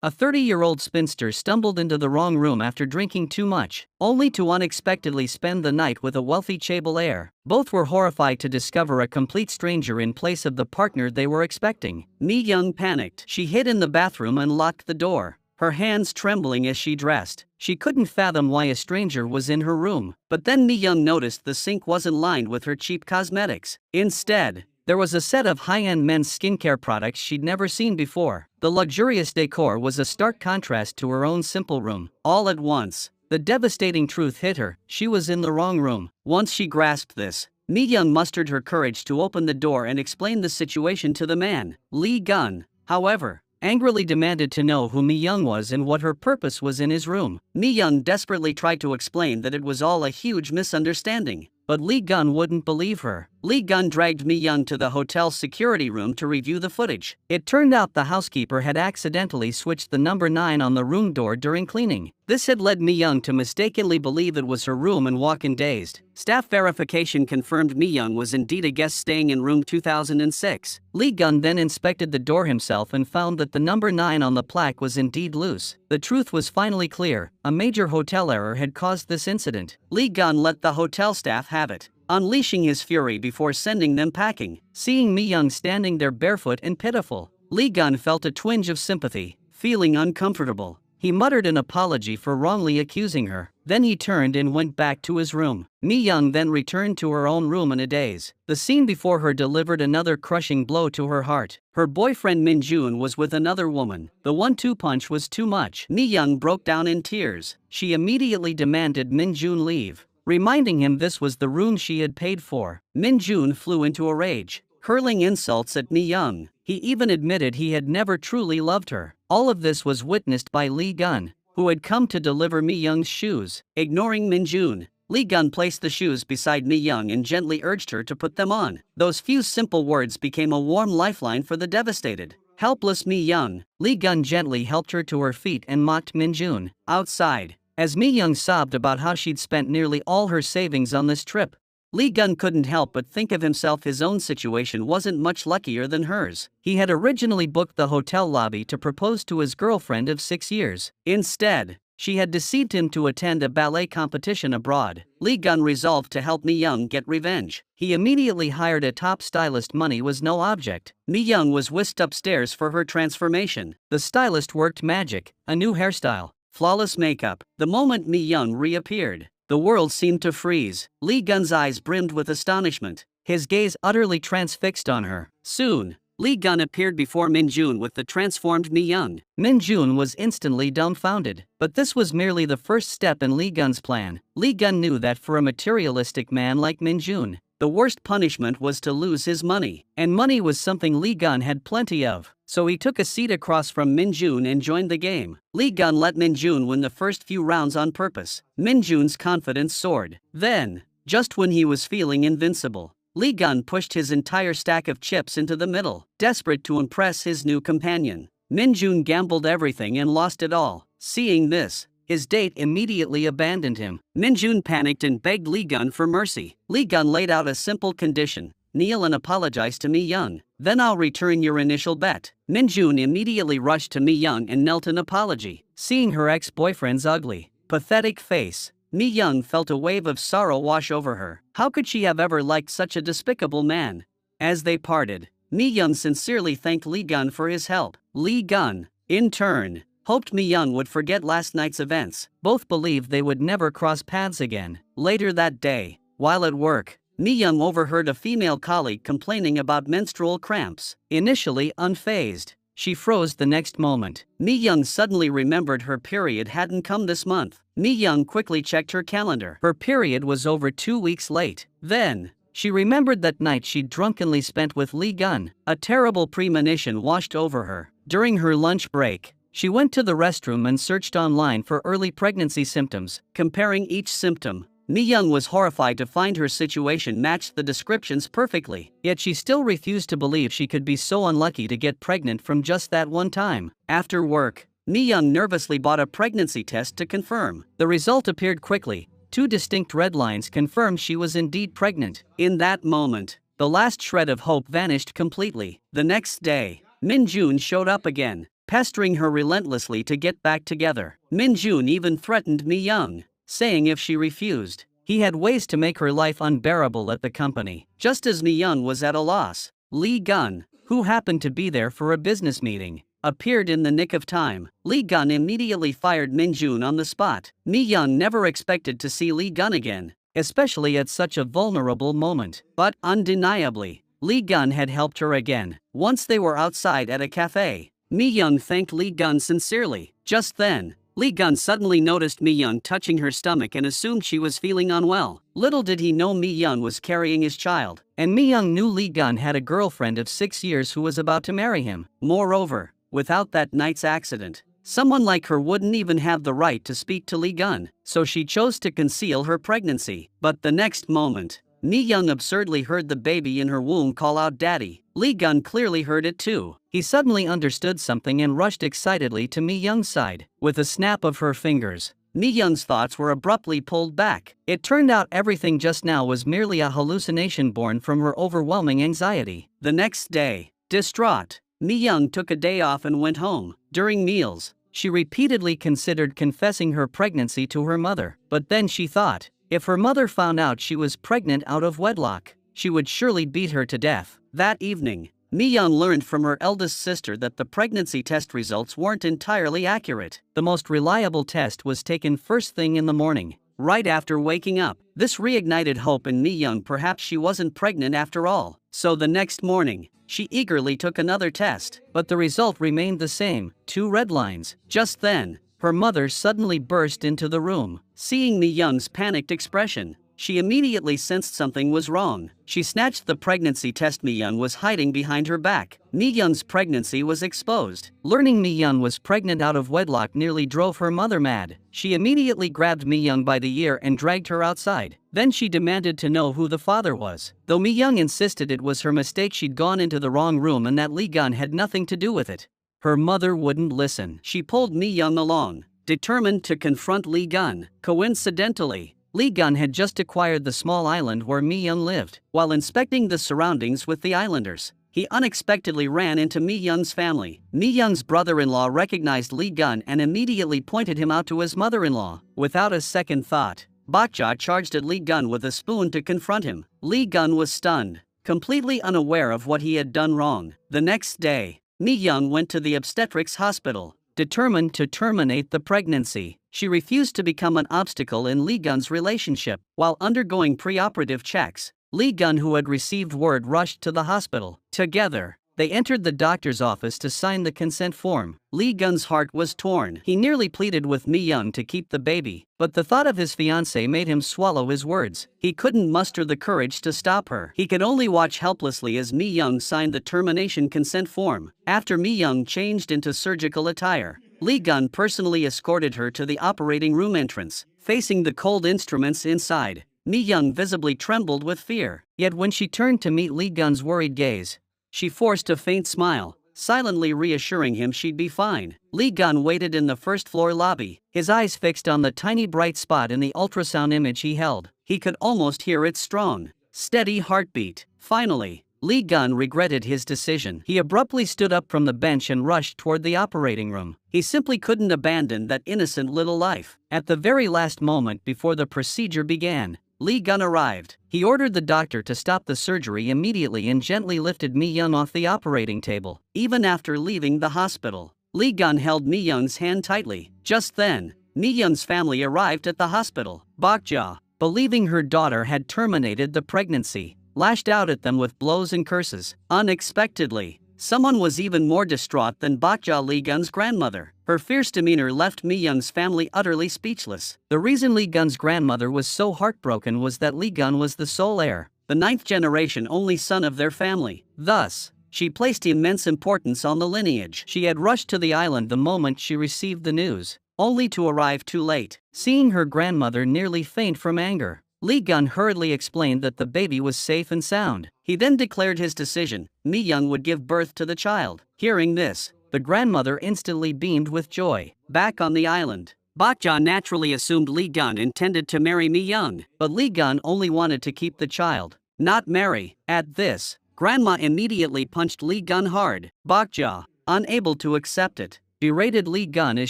A 30-year-old spinster stumbled into the wrong room after drinking too much, only to unexpectedly spend the night with a wealthy chaebol heir. Both were horrified to discover a complete stranger in place of the partner they were expecting. Mi Young panicked. She hid in the bathroom and locked the door, her hands trembling as she dressed. She couldn't fathom why a stranger was in her room. But then Mi Young noticed the sink wasn't lined with her cheap cosmetics. Instead, there was a set of high-end men's skincare products she'd never seen before. The luxurious decor was a stark contrast to her own simple room. All at once, the devastating truth hit her: she was in the wrong room. Once she grasped this, Mi Young mustered her courage to open the door and explain the situation to the man. Lee Gun, however, angrily demanded to know who Mi Young was and what her purpose was in his room. Mi Young desperately tried to explain that it was all a huge misunderstanding, but Lee Gun wouldn't believe her. Lee Gun dragged Mi Young to the hotel's security room to review the footage. It turned out the housekeeper had accidentally switched the number 9 on the room door during cleaning. This had led Mi Young to mistakenly believe it was her room and walk in dazed. Staff verification confirmed Mi Young was indeed a guest staying in room 2006. Lee Gun then inspected the door himself and found that the number 9 on the plaque was indeed loose. The truth was finally clear: a major hotel error had caused this incident. Lee Gun let the hotel staff have it, unleashing his fury before sending them packing. Seeing Mi Young standing there barefoot and pitiful, Lee Gun felt a twinge of sympathy. Feeling uncomfortable, he muttered an apology for wrongly accusing her. Then he turned and went back to his room. Mi Young then returned to her own room in a daze. The scene before her delivered another crushing blow to her heart. Her boyfriend Min Jun was with another woman. The 1-2 punch was too much. Mi Young broke down in tears. She immediately demanded Min Jun leave, reminding him this was the room she had paid for. Min Jun flew into a rage, hurling insults at Mi Young. He even admitted he had never truly loved her. All of this was witnessed by Lee Gun, who had come to deliver Mi Young's shoes. Ignoring Min Jun, Lee Gun placed the shoes beside Mi Young and gently urged her to put them on. Those few simple words became a warm lifeline for the devastated, helpless Mi Young. Lee Gun gently helped her to her feet and mocked Min Jun. Outside, as Mi Young sobbed about how she'd spent nearly all her savings on this trip, Lee Gun couldn't help but think of himself. His own situation wasn't much luckier than hers. He had originally booked the hotel lobby to propose to his girlfriend of 6 years. Instead, she had deceived him to attend a ballet competition abroad. Lee Gun resolved to help Mi Young get revenge. He immediately hired a top stylist. Money was no object. Mi Young was whisked upstairs for her transformation. The stylist worked magic: a new hairstyle, flawless makeup. The moment Mi Young reappeared, the world seemed to freeze. Lee Gun's eyes brimmed with astonishment, his gaze utterly transfixed on her. Soon, Lee Gun appeared before Min Jun with the transformed Mi Young. Min Jun was instantly dumbfounded. But this was merely the first step in Lee Gun's plan. Lee Gun knew that for a materialistic man like Min Jun, the worst punishment was to lose his money. And money was something Lee Gun had plenty of. So he took a seat across from Min Jun and joined the game. Lee Gun let Min Jun win the first few rounds on purpose. Min Jun's confidence soared. Then, just when he was feeling invincible, Lee Gun pushed his entire stack of chips into the middle, desperate to impress his new companion. Min Jun gambled everything and lost it all. Seeing this, his date immediately abandoned him. Min Jun panicked and begged Lee Gun for mercy. Lee Gun laid out a simple condition: kneel and apologize to Mi Young. Then I'll return your initial bet. Min Jun immediately rushed to Mi Young and knelt an apology. Seeing her ex-boyfriend's ugly, pathetic face, Mi Young felt a wave of sorrow wash over her. How could she have ever liked such a despicable man? As they parted, Mi Young sincerely thanked Lee Gun for his help. Lee Gun, in turn, hoped Mi Young would forget last night's events. Both believed they would never cross paths again. Later that day, while at work, Mi Young overheard a female colleague complaining about menstrual cramps. Initially unfazed, she froze the next moment. Mi Young suddenly remembered her period hadn't come this month. Mi Young quickly checked her calendar. Her period was over 2 weeks late. Then, she remembered that night she'd drunkenly spent with Lee Gun. A terrible premonition washed over her. During her lunch break, she went to the restroom and searched online for early pregnancy symptoms. Comparing each symptom, Mi Young was horrified to find her situation matched the descriptions perfectly. Yet she still refused to believe she could be so unlucky to get pregnant from just that one time. After work, Mi Young nervously bought a pregnancy test to confirm. The result appeared quickly. 2 distinct red lines confirmed she was indeed pregnant. In that moment, the last shred of hope vanished completely. The next day, Min Jun showed up again. pestering her relentlessly to get back together. Min Jun even threatened Mi Young, saying if she refused, he had ways to make her life unbearable at the company. Just as Mi Young was at a loss, Lee Gun, who happened to be there for a business meeting, appeared in the nick of time. Lee Gun immediately fired Min Jun on the spot. Mi Young never expected to see Lee Gun again, especially at such a vulnerable moment. But, undeniably, Lee Gun had helped her again. Once they were outside at a cafe, Mi Young thanked Lee Gun sincerely. Just then, Lee Gun suddenly noticed Mi Young touching her stomach and assumed she was feeling unwell. Little did he know Mi Young was carrying his child, and Mi Young knew Lee Gun had a girlfriend of 6 years who was about to marry him. Moreover, without that night's accident, someone like her wouldn't even have the right to speak to Lee Gun, so she chose to conceal her pregnancy. But the next moment, Mi Young absurdly heard the baby in her womb call out "Daddy." Lee Gun clearly heard it too. He suddenly understood something and rushed excitedly to Mi Young's side. With a snap of her fingers, Mi Young's thoughts were abruptly pulled back. It turned out everything just now was merely a hallucination born from her overwhelming anxiety. The next day, distraught, Mi Young took a day off and went home. During meals, she repeatedly considered confessing her pregnancy to her mother. But then she thought, if her mother found out she was pregnant out of wedlock, she would surely beat her to death. That evening, Mi Young learned from her eldest sister that the pregnancy test results weren't entirely accurate. The most reliable test was taken first thing in the morning, right after waking up. This reignited hope in Mi Young. Perhaps she wasn't pregnant after all. So the next morning, she eagerly took another test, but the result remained the same, 2 red lines. Just then, her mother suddenly burst into the room. Seeing Mi Young's panicked expression, she immediately sensed something was wrong. She snatched the pregnancy test Mi Young was hiding behind her back. Mi Young's pregnancy was exposed. Learning Mi Young was pregnant out of wedlock nearly drove her mother mad. She immediately grabbed Mi Young by the ear and dragged her outside. Then she demanded to know who the father was. Though Mi Young insisted it was her mistake, she'd gone into the wrong room and that Lee Gun had nothing to do with it, her mother wouldn't listen. She pulled Mi Young along, determined to confront Lee Gun. Coincidentally, Lee Gun had just acquired the small island where Mi Young lived. While inspecting the surroundings with the islanders, he unexpectedly ran into Mi Young's family. Mi Young's brother-in-law recognized Lee Gun and immediately pointed him out to his mother-in-law. Without a second thought, Bokja charged at Lee Gun with a spoon to confront him. Lee Gun was stunned, completely unaware of what he had done wrong. The next day, Mi Young went to the obstetrics hospital, determined to terminate the pregnancy. She refused to become an obstacle in Lee Gun's relationship. While undergoing preoperative checks, Lee Gun, who had received word, rushed to the hospital. Together, they entered the doctor's office to sign the consent form. Lee Gun's heart was torn. He nearly pleaded with Mi Young to keep the baby, but the thought of his fiancée made him swallow his words. He couldn't muster the courage to stop her. He could only watch helplessly as Mi Young signed the termination consent form. After Mi Young changed into surgical attire, Lee Gun personally escorted her to the operating room entrance. Facing the cold instruments inside, Mi Young visibly trembled with fear. Yet when she turned to meet Lee Gun's worried gaze, she forced a faint smile, silently reassuring him she'd be fine. Lee Gun waited in the first-floor lobby, his eyes fixed on the tiny bright spot in the ultrasound image he held. He could almost hear its strong, steady heartbeat. Finally, Lee Gun regretted his decision. He abruptly stood up from the bench and rushed toward the operating room. He simply couldn't abandon that innocent little life. At the very last moment before the procedure began, Lee Gun arrived. He ordered the doctor to stop the surgery immediately and gently lifted Mi Young off the operating table. Even after leaving the hospital, Lee Gun held Mi Young's hand tightly. Just then, Mi Young's family arrived at the hospital. Bokja, believing her daughter had terminated the pregnancy, lashed out at them with blows and curses. Unexpectedly, someone was even more distraught than Bokja, Lee Gun's grandmother. Her fierce demeanor left Mi Young's family utterly speechless. The reason Lee Gun's grandmother was so heartbroken was that Lee Gun was the sole heir, the 9th generation only son of their family. Thus, she placed immense importance on the lineage. She had rushed to the island the moment she received the news, only to arrive too late. Seeing her grandmother nearly faint from anger, Lee Gun hurriedly explained that the baby was safe and sound. He then declared his decision: Mi Young would give birth to the child. Hearing this, the grandmother instantly beamed with joy. Back on the island, Bokja naturally assumed Lee Gun intended to marry Mi Young, but Lee Gun only wanted to keep the child, not marry. At this, Grandma immediately punched Lee Gun hard. Bokja, unable to accept it. Berated Lee Gun is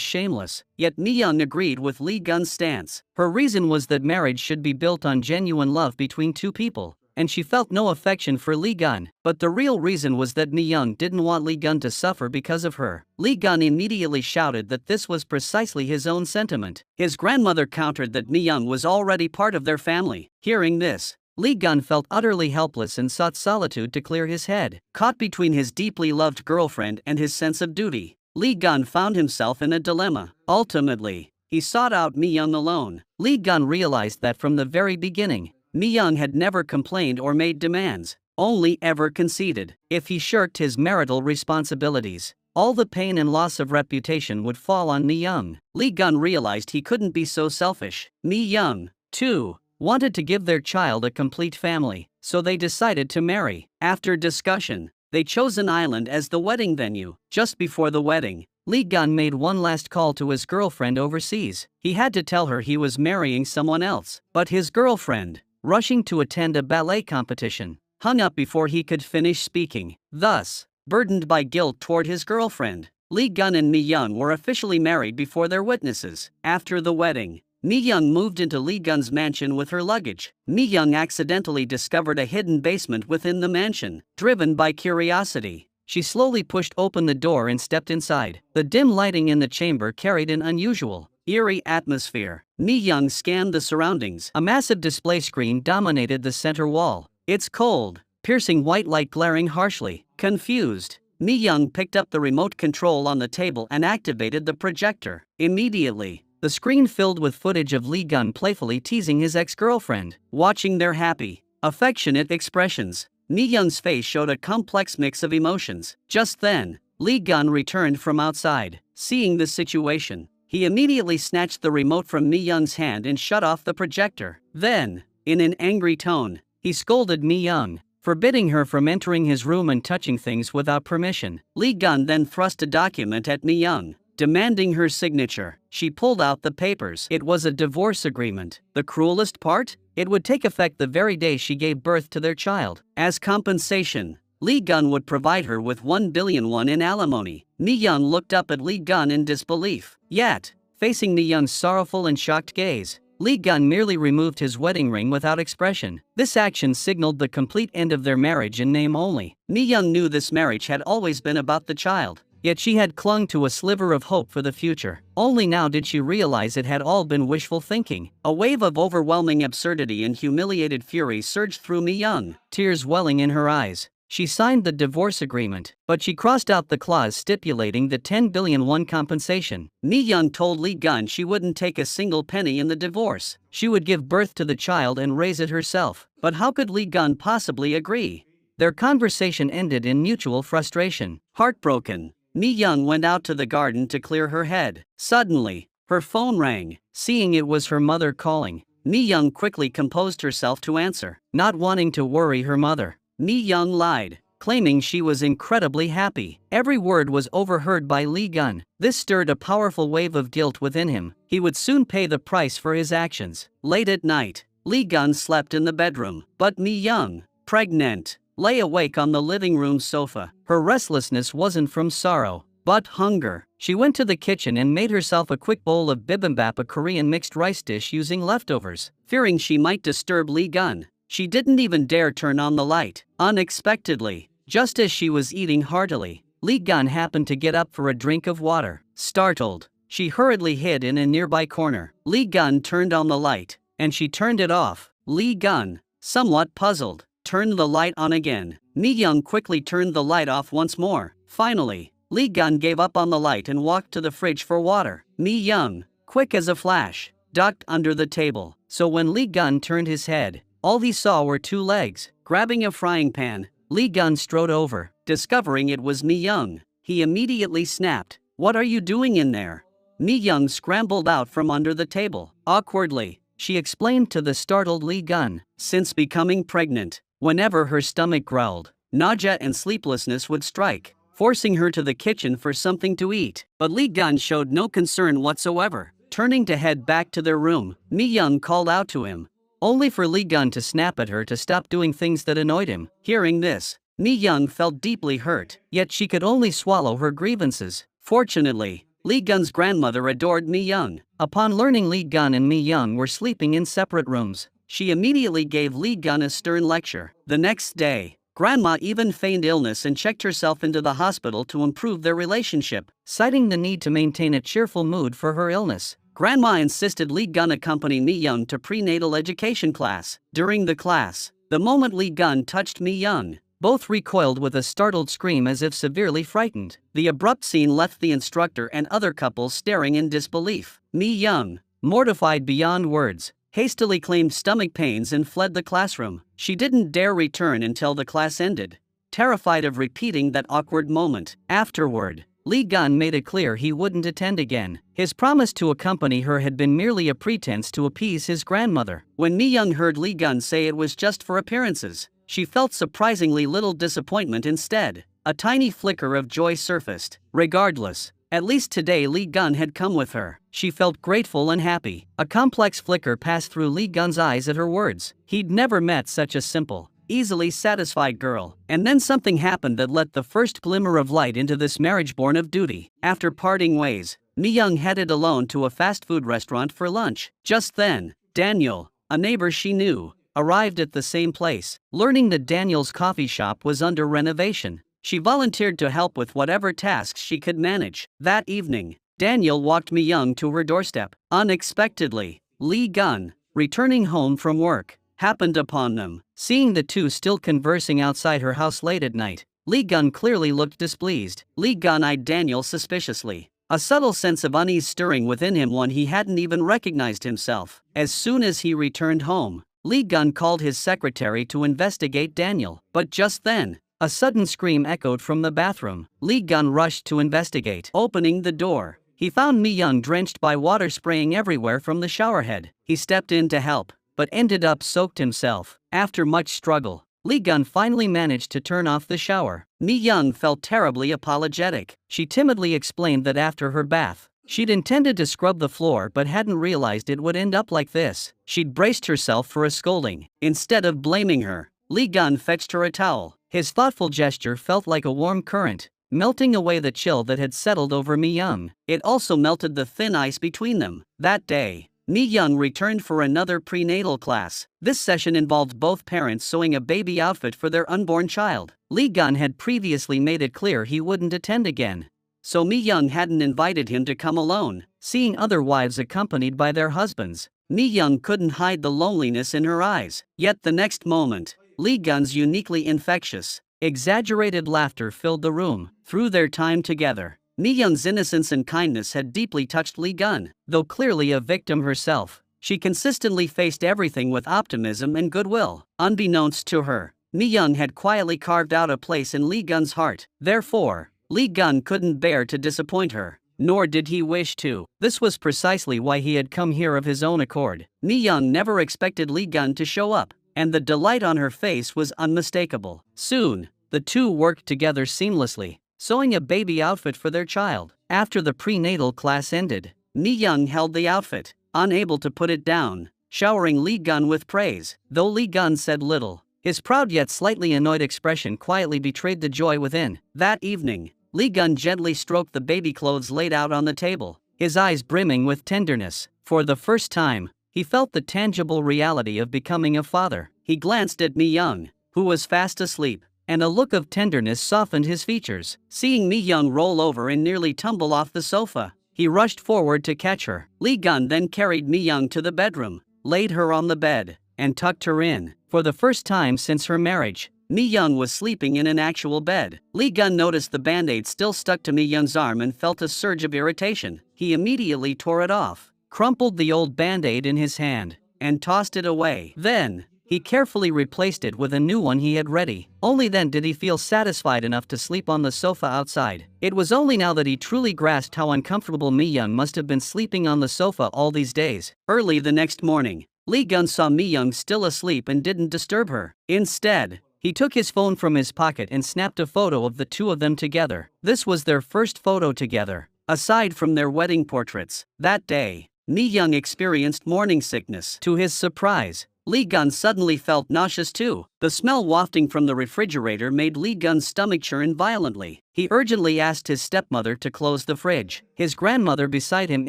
shameless, yet Mi-young agreed with Lee Gun's stance. Her reason was that marriage should be built on genuine love between two people, and she felt no affection for Lee Gun. But the real reason was that Mi-young didn't want Lee Gun to suffer because of her. Lee Gun immediately shouted that this was precisely his own sentiment. His grandmother countered that Mi-young was already part of their family. Hearing this, Lee Gun felt utterly helpless and sought solitude to clear his head. Caught between his deeply loved girlfriend and his sense of duty, Lee Gun found himself in a dilemma. Ultimately, he sought out Mi-young alone. Lee Gun realized that from the very beginning, Mi-young had never complained or made demands, only ever conceded. If he shirked his marital responsibilities, all the pain and loss of reputation would fall on Mi-young. Lee Gun realized he couldn't be so selfish. Mi-young, too, wanted to give their child a complete family, so they decided to marry. After discussion, they chose an island as the wedding venue. Just before the wedding, Lee Gun made one last call to his girlfriend overseas. He had to tell her he was marrying someone else, but his girlfriend, rushing to attend a ballet competition, hung up before he could finish speaking. Thus, burdened by guilt toward his girlfriend, Lee Gun and Mi-young were officially married before their witnesses. After the wedding, Mi-young moved into Lee Gun's mansion with her luggage. Mi-young accidentally discovered a hidden basement within the mansion. Driven by curiosity, she slowly pushed open the door and stepped inside. The dim lighting in the chamber carried an unusual, eerie atmosphere. Mi-young scanned the surroundings. A massive display screen dominated the center wall, its cold, piercing white light glaring harshly. Confused, Mi-young picked up the remote control on the table and activated the projector. Immediately, the screen filled with footage of Lee Gun playfully teasing his ex-girlfriend. Watching their happy, affectionate expressions, Mi-young's face showed a complex mix of emotions. Just then, Lee Gun returned from outside. Seeing the situation, he immediately snatched the remote from Mi-young's hand and shut off the projector. Then, in an angry tone, he scolded Mi-young, forbidding her from entering his room and touching things without permission. Lee Gun then thrust a document at Mi-young, demanding her signature. She pulled out the papers. It was a divorce agreement. The cruelest part? It would take effect the very day she gave birth to their child. As compensation, Lee Gun would provide her with 1 billion won in alimony. Mi-young looked up at Lee Gun in disbelief. Yet, facing Mi-young's sorrowful and shocked gaze, Lee Gun merely removed his wedding ring without expression. This action signaled the complete end of their marriage in name only. Mi-young knew this marriage had always been about the child, yet she had clung to a sliver of hope for the future. Only now did she realize it had all been wishful thinking. A wave of overwhelming absurdity and humiliated fury surged through Mi-young, tears welling in her eyes. She signed the divorce agreement, but she crossed out the clause stipulating the 10 billion won compensation. Mi-young told Lee Gun she wouldn't take a single penny in the divorce. She would give birth to the child and raise it herself. But how could Lee Gun possibly agree? Their conversation ended in mutual frustration. Heartbroken, Mi-young went out to the garden to clear her head. Suddenly, her phone rang. Seeing it was her mother calling, Mi-young quickly composed herself to answer. Not wanting to worry her mother, Mi-young lied, claiming she was incredibly happy. Every word was overheard by Lee Gun. This stirred a powerful wave of guilt within him. He would soon pay the price for his actions. Late at night, Lee Gun slept in the bedroom, but Mi-young, pregnant, lay awake on the living room sofa. Her restlessness wasn't from sorrow, but hunger. She went to the kitchen and made herself a quick bowl of bibimbap, a Korean mixed rice dish using leftovers. Fearing she might disturb Lee Gun, she didn't even dare turn on the light. Unexpectedly, just as she was eating heartily, Lee Gun happened to get up for a drink of water. Startled, she hurriedly hid in a nearby corner. Lee Gun turned on the light, and she turned it off. Lee Gun, somewhat puzzled, turned the light on again. Mi-young quickly turned the light off once more. Finally, Lee Gun gave up on the light and walked to the fridge for water. Mi-young, quick as a flash, ducked under the table. So when Lee Gun turned his head, all he saw were two legs. Grabbing a frying pan, Lee Gun strode over. Discovering it was Mi-young, he immediately snapped, "What are you doing in there?" Mi-young scrambled out from under the table. Awkwardly, she explained to the startled Lee Gun. Since becoming pregnant, whenever her stomach growled, nausea and sleeplessness would strike, forcing her to the kitchen for something to eat. But Lee Gun showed no concern whatsoever. Turning to head back to their room, Mi-young called out to him, only for Lee Gun to snap at her to stop doing things that annoyed him. Hearing this, Mi Young felt deeply hurt, yet she could only swallow her grievances. Fortunately, Lee Gun's grandmother adored Mi Young. Upon learning Lee Gun and Mi Young were sleeping in separate rooms, she immediately gave Lee Gun a stern lecture. The next day, Grandma even feigned illness and checked herself into the hospital to improve their relationship, citing the need to maintain a cheerful mood for her illness. Grandma insisted Lee Gun accompany Mi Young to prenatal education class. During the class, the moment Lee Gun touched Mi Young, both recoiled with a startled scream as if severely frightened. The abrupt scene left the instructor and other couples staring in disbelief. Mi Young, mortified beyond words, hastily claimed stomach pains and fled the classroom. She didn't dare return until the class ended, terrified of repeating that awkward moment. Afterward, Lee Gun made it clear he wouldn't attend again. His promise to accompany her had been merely a pretense to appease his grandmother. When Mi Young heard Lee Gun say it was just for appearances, she felt surprisingly little disappointment instead. A tiny flicker of joy surfaced. Regardless, at least today Lee Gun had come with her. She felt grateful and happy. A complex flicker passed through Lee Gun's eyes at her words. He'd never met such a simple, easily satisfied girl. And then something happened that let the first glimmer of light into this marriage born of duty. After parting ways, Mi Young headed alone to a fast food restaurant for lunch. Just then, Daniel, a neighbor she knew, arrived at the same place. Learning that Daniel's coffee shop was under renovation, she volunteered to help with whatever tasks she could manage. That evening, Daniel walked Mi Young to her doorstep. Unexpectedly, Lee Gun, returning home from work, happened upon them. Seeing the two still conversing outside her house late at night, Lee Gun clearly looked displeased. Lee Gun eyed Daniel suspiciously, a subtle sense of unease stirring within him when he hadn't even recognized himself. As soon as he returned home, Lee Gun called his secretary to investigate Daniel. But just then, a sudden scream echoed from the bathroom. Lee Gun rushed to investigate. Opening the door, he found Mi Young drenched by water spraying everywhere from the showerhead. He stepped in to help, but ended up soaked himself. After much struggle, Lee Gun finally managed to turn off the shower. Mi Young felt terribly apologetic. She timidly explained that after her bath, she'd intended to scrub the floor but hadn't realized it would end up like this. She'd braced herself for a scolding. Instead of blaming her, Lee Gun fetched her a towel. His thoughtful gesture felt like a warm current, melting away the chill that had settled over Mi Young. It also melted the thin ice between them. That day, Mi Young returned for another prenatal class. This session involved both parents sewing a baby outfit for their unborn child. Lee Gun had previously made it clear he wouldn't attend again, so Mi Young hadn't invited him to come alone. Seeing other wives accompanied by their husbands, Mi Young couldn't hide the loneliness in her eyes. Yet the next moment, Lee Gun's uniquely infectious, exaggerated laughter filled the room. Through their time together, Mi Young's innocence and kindness had deeply touched Lee Gun. Though clearly a victim herself, she consistently faced everything with optimism and goodwill. Unbeknownst to her, Mi Young had quietly carved out a place in Lee Gun's heart. Therefore, Lee Gun couldn't bear to disappoint her, nor did he wish to. This was precisely why he had come here of his own accord. Mi Young never expected Lee Gun to show up, and the delight on her face was unmistakable. Soon, the two worked together seamlessly, sewing a baby outfit for their child. After the prenatal class ended, Mi Young held the outfit, unable to put it down, showering Lee Gun with praise. Though Lee Gun said little, his proud yet slightly annoyed expression quietly betrayed the joy within. That evening, Lee Gun gently stroked the baby clothes laid out on the table, his eyes brimming with tenderness. For the first time, he felt the tangible reality of becoming a father. He glanced at Mi Young, who was fast asleep, and a look of tenderness softened his features. Seeing Mi Young roll over and nearly tumble off the sofa, he rushed forward to catch her. Lee Gun then carried Mi Young to the bedroom, laid her on the bed, and tucked her in. For the first time since her marriage, Mi Young was sleeping in an actual bed. Lee Gun noticed the band-aid still stuck to Mi Young's arm and felt a surge of irritation. He immediately tore it off, crumpled the old band-aid in his hand, and tossed it away. Then, he carefully replaced it with a new one he had ready. Only then did he feel satisfied enough to sleep on the sofa outside. It was only now that he truly grasped how uncomfortable Mi Young must have been sleeping on the sofa all these days. Early the next morning, Lee Gun saw Mi Young still asleep and didn't disturb her. Instead, he took his phone from his pocket and snapped a photo of the two of them together. This was their first photo together, aside from their wedding portraits. That day, Mi Young experienced morning sickness. To his surprise, Lee Gun suddenly felt nauseous too. The smell wafting from the refrigerator made Lee Gun's stomach churn violently. He urgently asked his stepmother to close the fridge. His grandmother beside him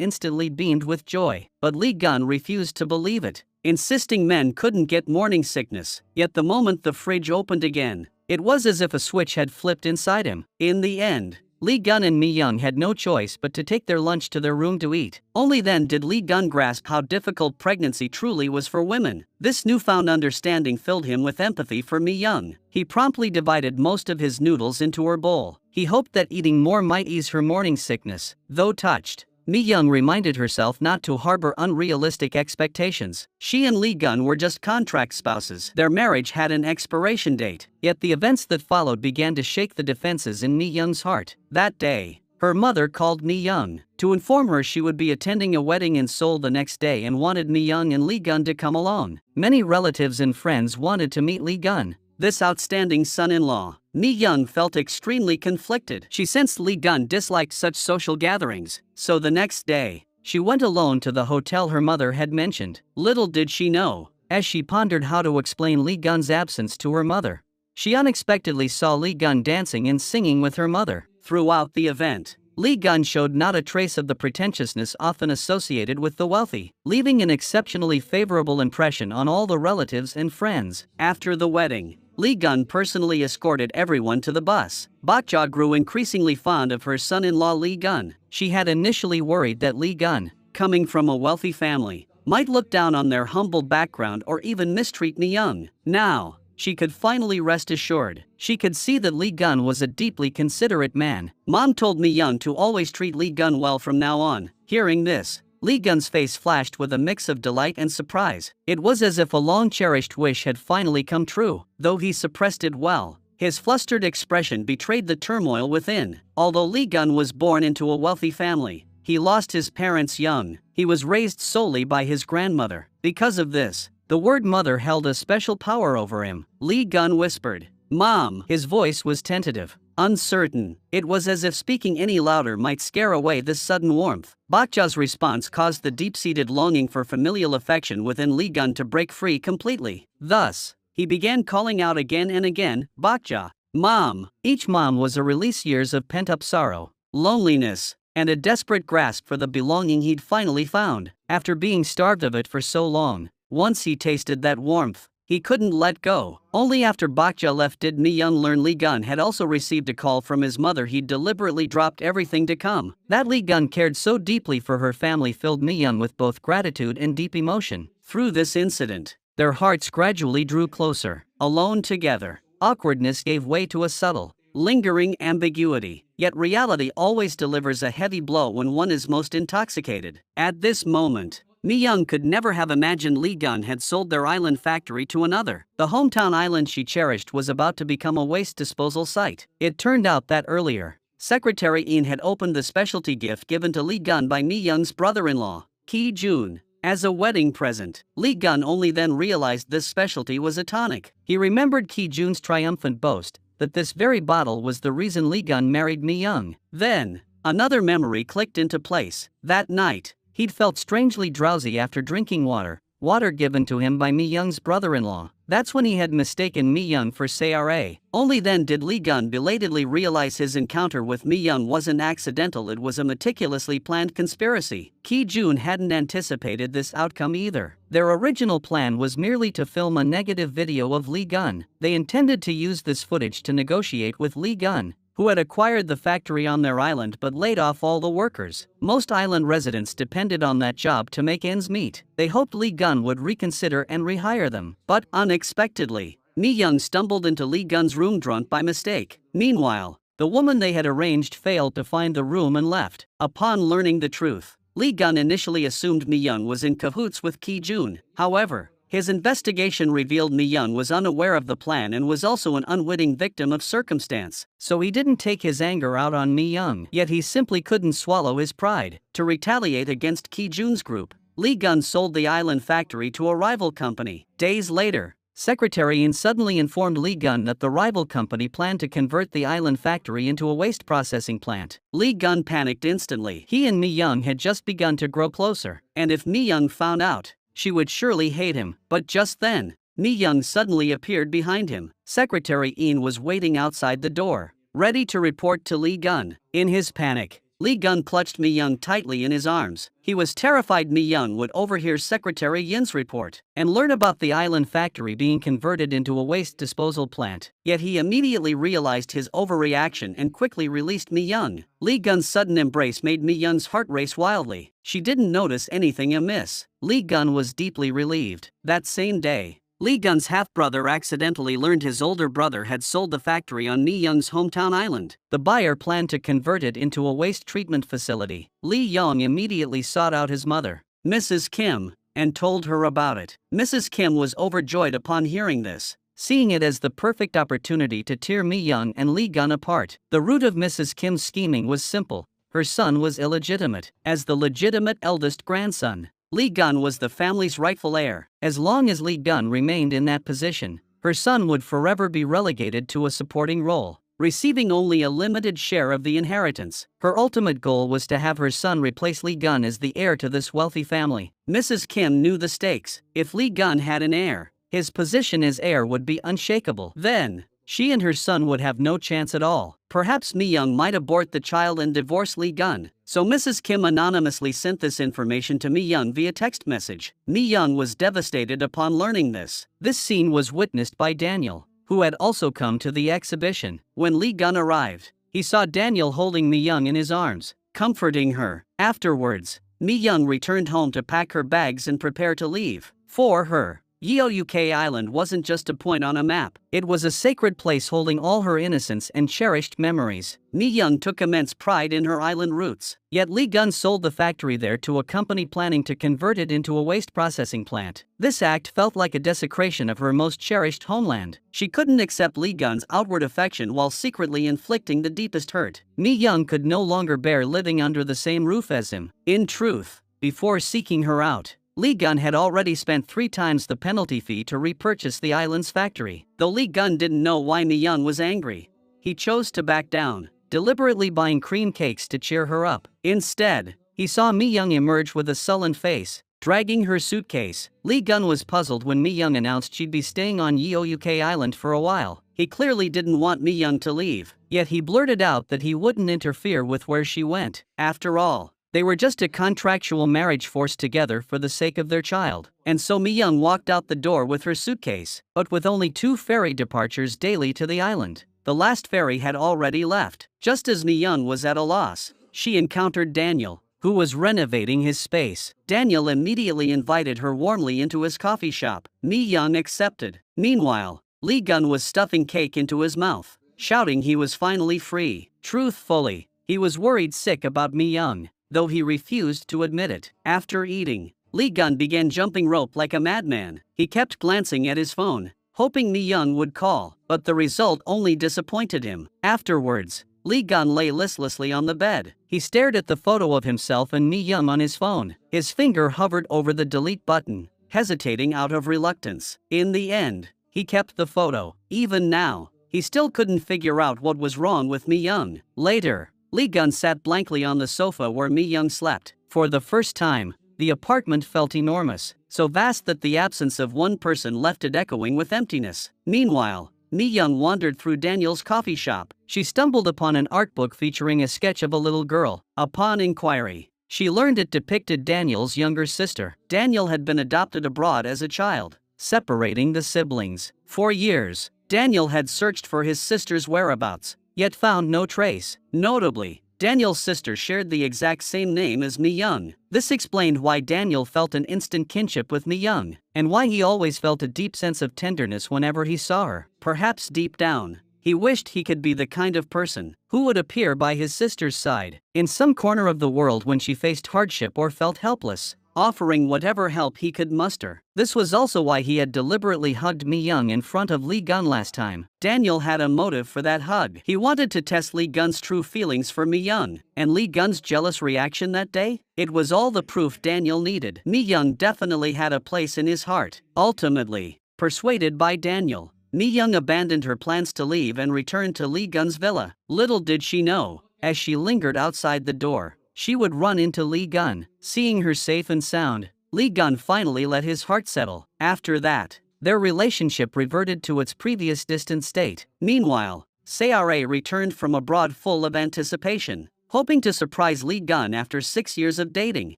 instantly beamed with joy, but Lee Gun refused to believe it, insisting men couldn't get morning sickness. Yet the moment the fridge opened again, it was as if a switch had flipped inside him. In the end, Lee Gun and Mi Young had no choice but to take their lunch to their room to eat. Only then did Lee Gun grasp how difficult pregnancy truly was for women. This newfound understanding filled him with empathy for Mi Young. He promptly divided most of his noodles into her bowl. He hoped that eating more might ease her morning sickness. Though touched, Mi Young reminded herself not to harbor unrealistic expectations. She and Lee Gun were just contract spouses. Their marriage had an expiration date. Yet the events that followed began to shake the defenses in Mi Young's heart. That day, her mother called Mi Young to inform her she would be attending a wedding in Seoul the next day and wanted Mi Young and Lee Gun to come along. Many relatives and friends wanted to meet Lee Gun, this outstanding son-in-law. Mi Young felt extremely conflicted. She sensed Lee Gun disliked such social gatherings, so the next day, she went alone to the hotel her mother had mentioned. Little did she know, as she pondered how to explain Lee Gun's absence to her mother, she unexpectedly saw Lee Gun dancing and singing with her mother. Throughout the event, Lee Gun showed not a trace of the pretentiousness often associated with the wealthy, leaving an exceptionally favorable impression on all the relatives and friends. After the wedding, Lee Gun personally escorted everyone to the bus. Bok Ja grew increasingly fond of her son-in-law Lee Gun. She had initially worried that Lee Gun, coming from a wealthy family, might look down on their humble background or even mistreat Mi Young. Now, she could finally rest assured. She could see that Lee Gun was a deeply considerate man. Mom told Mi Young to always treat Lee Gun well from now on. Hearing this, Lee Gun's face flashed with a mix of delight and surprise. It was as if a long-cherished wish had finally come true. Though he suppressed it well, his flustered expression betrayed the turmoil within. Although Lee Gun was born into a wealthy family, he lost his parents young. He was raised solely by his grandmother. Because of this, the word mother held a special power over him. Lee Gun whispered, "Mom." His voice was tentative, uncertain. It was as if speaking any louder might scare away this sudden warmth. Bok Ja's response caused the deep-seated longing for familial affection within Lee Gun to break free completely. Thus, he began calling out again and again, "Bok Ja, Mom." Each mom was a release years of pent-up sorrow, loneliness, and a desperate grasp for the belonging he'd finally found. After being starved of it for so long, once he tasted that warmth, he couldn't let go. Only after Bok Ja left did Mi Young learn Lee Gun had also received a call from his mother. He'd deliberately dropped everything to come. That Lee Gun cared so deeply for her family filled Mi Young with both gratitude and deep emotion. Through this incident, their hearts gradually drew closer. Alone together, awkwardness gave way to a subtle, lingering ambiguity. Yet reality always delivers a heavy blow when one is most intoxicated. At this moment, Mi Young could never have imagined Lee Gun had sold their island factory to another. The hometown island she cherished was about to become a waste disposal site. It turned out that earlier, Secretary Ian had opened the specialty gift given to Lee Gun by Mi Young's brother-in-law, Ki Jun, as a wedding present. Lee Gun only then realized this specialty was a tonic. He remembered Ki Jun's triumphant boast that this very bottle was the reason Lee Gun married Mi Young. Then, another memory clicked into place. That night, he'd felt strangely drowsy after drinking water given to him by Mi Young's brother-in-law. That's when he had mistaken Mi Young for Sarah. Only then did Lee Gun belatedly realize his encounter with Mi Young wasn't accidental, it was a meticulously planned conspiracy. Ki Jun hadn't anticipated this outcome either. Their original plan was merely to film a negative video of Lee Gun. They intended to use this footage to negotiate with Lee Gun, who had acquired the factory on their island but laid off all the workers. Most island residents depended on that job to make ends meet. They hoped Lee Gun would reconsider and rehire them. But unexpectedly, Mi Young stumbled into Lee Gun's room drunk by mistake. Meanwhile, the woman they had arranged failed to find the room and left. Upon learning the truth, Lee Gun initially assumed Mi Young was in cahoots with Ki Jun. However, his investigation revealed Mi Young was unaware of the plan and was also an unwitting victim of circumstance. So he didn't take his anger out on Mi Young. Yet he simply couldn't swallow his pride. To retaliate against Ki Jun's group, Lee Gun sold the island factory to a rival company. Days later, Secretary Ian suddenly informed Lee Gun that the rival company planned to convert the island factory into a waste processing plant. Lee Gun panicked instantly. He and Mi Young had just begun to grow closer, and if Mi Young found out, she would surely hate him. But just then, Mi Young suddenly appeared behind him. Secretary Ian was waiting outside the door, ready to report to Lee Gun. In his panic, Lee Gun clutched Mi Young tightly in his arms. He was terrified Mi Young would overhear Secretary Yin's report and learn about the island factory being converted into a waste disposal plant. Yet he immediately realized his overreaction and quickly released Mi Young. Lee Gun's sudden embrace made Mi Young's heart race wildly. She didn't notice anything amiss. Lee Gun was deeply relieved. That same day, Lee Gun's half-brother accidentally learned his older brother had sold the factory on Mi Young's hometown island. The buyer planned to convert it into a waste treatment facility. Lee Young immediately sought out his mother, Mrs. Kim, and told her about it. Mrs. Kim was overjoyed upon hearing this, seeing it as the perfect opportunity to tear Mi Young and Lee Gun apart. The root of Mrs. Kim's scheming was simple. Her son was illegitimate. As the legitimate eldest grandson, Lee Gun was the family's rightful heir. As long as Lee Gun remained in that position, her son would forever be relegated to a supporting role, receiving only a limited share of the inheritance. Her ultimate goal was to have her son replace Lee Gun as the heir to this wealthy family. Mrs. Kim knew the stakes. If Lee Gun had an heir, his position as heir would be unshakable. Then, she and her son would have no chance at all. Perhaps Mi Young might abort the child and divorce Lee Gun. So Mrs. Kim anonymously sent this information to Mi Young via text message. Mi Young was devastated upon learning this. This scene was witnessed by Daniel, who had also come to the exhibition. When Lee Gun arrived, he saw Daniel holding Mi Young in his arms, comforting her. Afterwards, Mi Young returned home to pack her bags and prepare to leave. For her, Yeouk Island wasn't just a point on a map. It was a sacred place holding all her innocence and cherished memories. Mi Young took immense pride in her island roots. Yet Lee Gun sold the factory there to a company planning to convert it into a waste processing plant. This act felt like a desecration of her most cherished homeland. She couldn't accept Lee Gun's outward affection while secretly inflicting the deepest hurt. Mi Young could no longer bear living under the same roof as him. In truth, before seeking her out, Lee Gun had already spent 3 times the penalty fee to repurchase the island's factory. Though Lee Gun didn't know why Mi Young was angry, he chose to back down, deliberately buying cream cakes to cheer her up. Instead, he saw Mi Young emerge with a sullen face, dragging her suitcase. Lee Gun was puzzled when Mi Young announced she'd be staying on Yeouk Island for a while. He clearly didn't want Mi Young to leave, yet he blurted out that he wouldn't interfere with where she went. After all, they were just a contractual marriage forced together for the sake of their child. And so Mi Young walked out the door with her suitcase, but with only 2 ferry departures daily to the island. The last ferry had already left. Just as Mi Young was at a loss, she encountered Daniel, who was renovating his space. Daniel immediately invited her warmly into his coffee shop. Mi Young accepted. Meanwhile, Lee Gun was stuffing cake into his mouth, shouting he was finally free. Truthfully, he was worried sick about Mi Young, though he refused to admit it. After eating, Lee Gun began jumping rope like a madman. He kept glancing at his phone, hoping Mi Young would call, but the result only disappointed him. Afterwards, Lee Gun lay listlessly on the bed. He stared at the photo of himself and Mi Young on his phone. His finger hovered over the delete button, hesitating out of reluctance. In the end, he kept the photo. Even now, he still couldn't figure out what was wrong with Mi Young. Later, Lee Gun sat blankly on the sofa where Mi Young slept. For the first time, the apartment felt enormous, so vast that the absence of one person left it echoing with emptiness. Meanwhile, Mi Young wandered through Daniel's coffee shop. She stumbled upon an art book featuring a sketch of a little girl. Upon inquiry, she learned it depicted Daniel's younger sister. Daniel had been adopted abroad as a child, separating the siblings. For years, Daniel had searched for his sister's whereabouts, yet found no trace. Notably, Daniel's sister shared the exact same name as Mi Young. This explained why Daniel felt an instant kinship with Mi Young, and why he always felt a deep sense of tenderness whenever he saw her. Perhaps deep down, he wished he could be the kind of person who would appear by his sister's side, in some corner of the world when she faced hardship or felt helpless, offering whatever help he could muster. This was also why he had deliberately hugged Mi Young in front of Lee Gun last time. Daniel had a motive for that hug. He wanted to test Lee Gun's true feelings for Mi Young, and Lee Gun's jealous reaction that day? It was all the proof Daniel needed. Mi Young definitely had a place in his heart. Ultimately, persuaded by Daniel, Mi Young abandoned her plans to leave and returned to Lee Gun's villa. Little did she know, as she lingered outside the door, she would run into Lee Gun. Seeing her safe and sound, Lee Gun finally let his heart settle. After that, their relationship reverted to its previous distant state. Meanwhile, Sayare returned from abroad full of anticipation, hoping to surprise Lee Gun after 6 years of dating.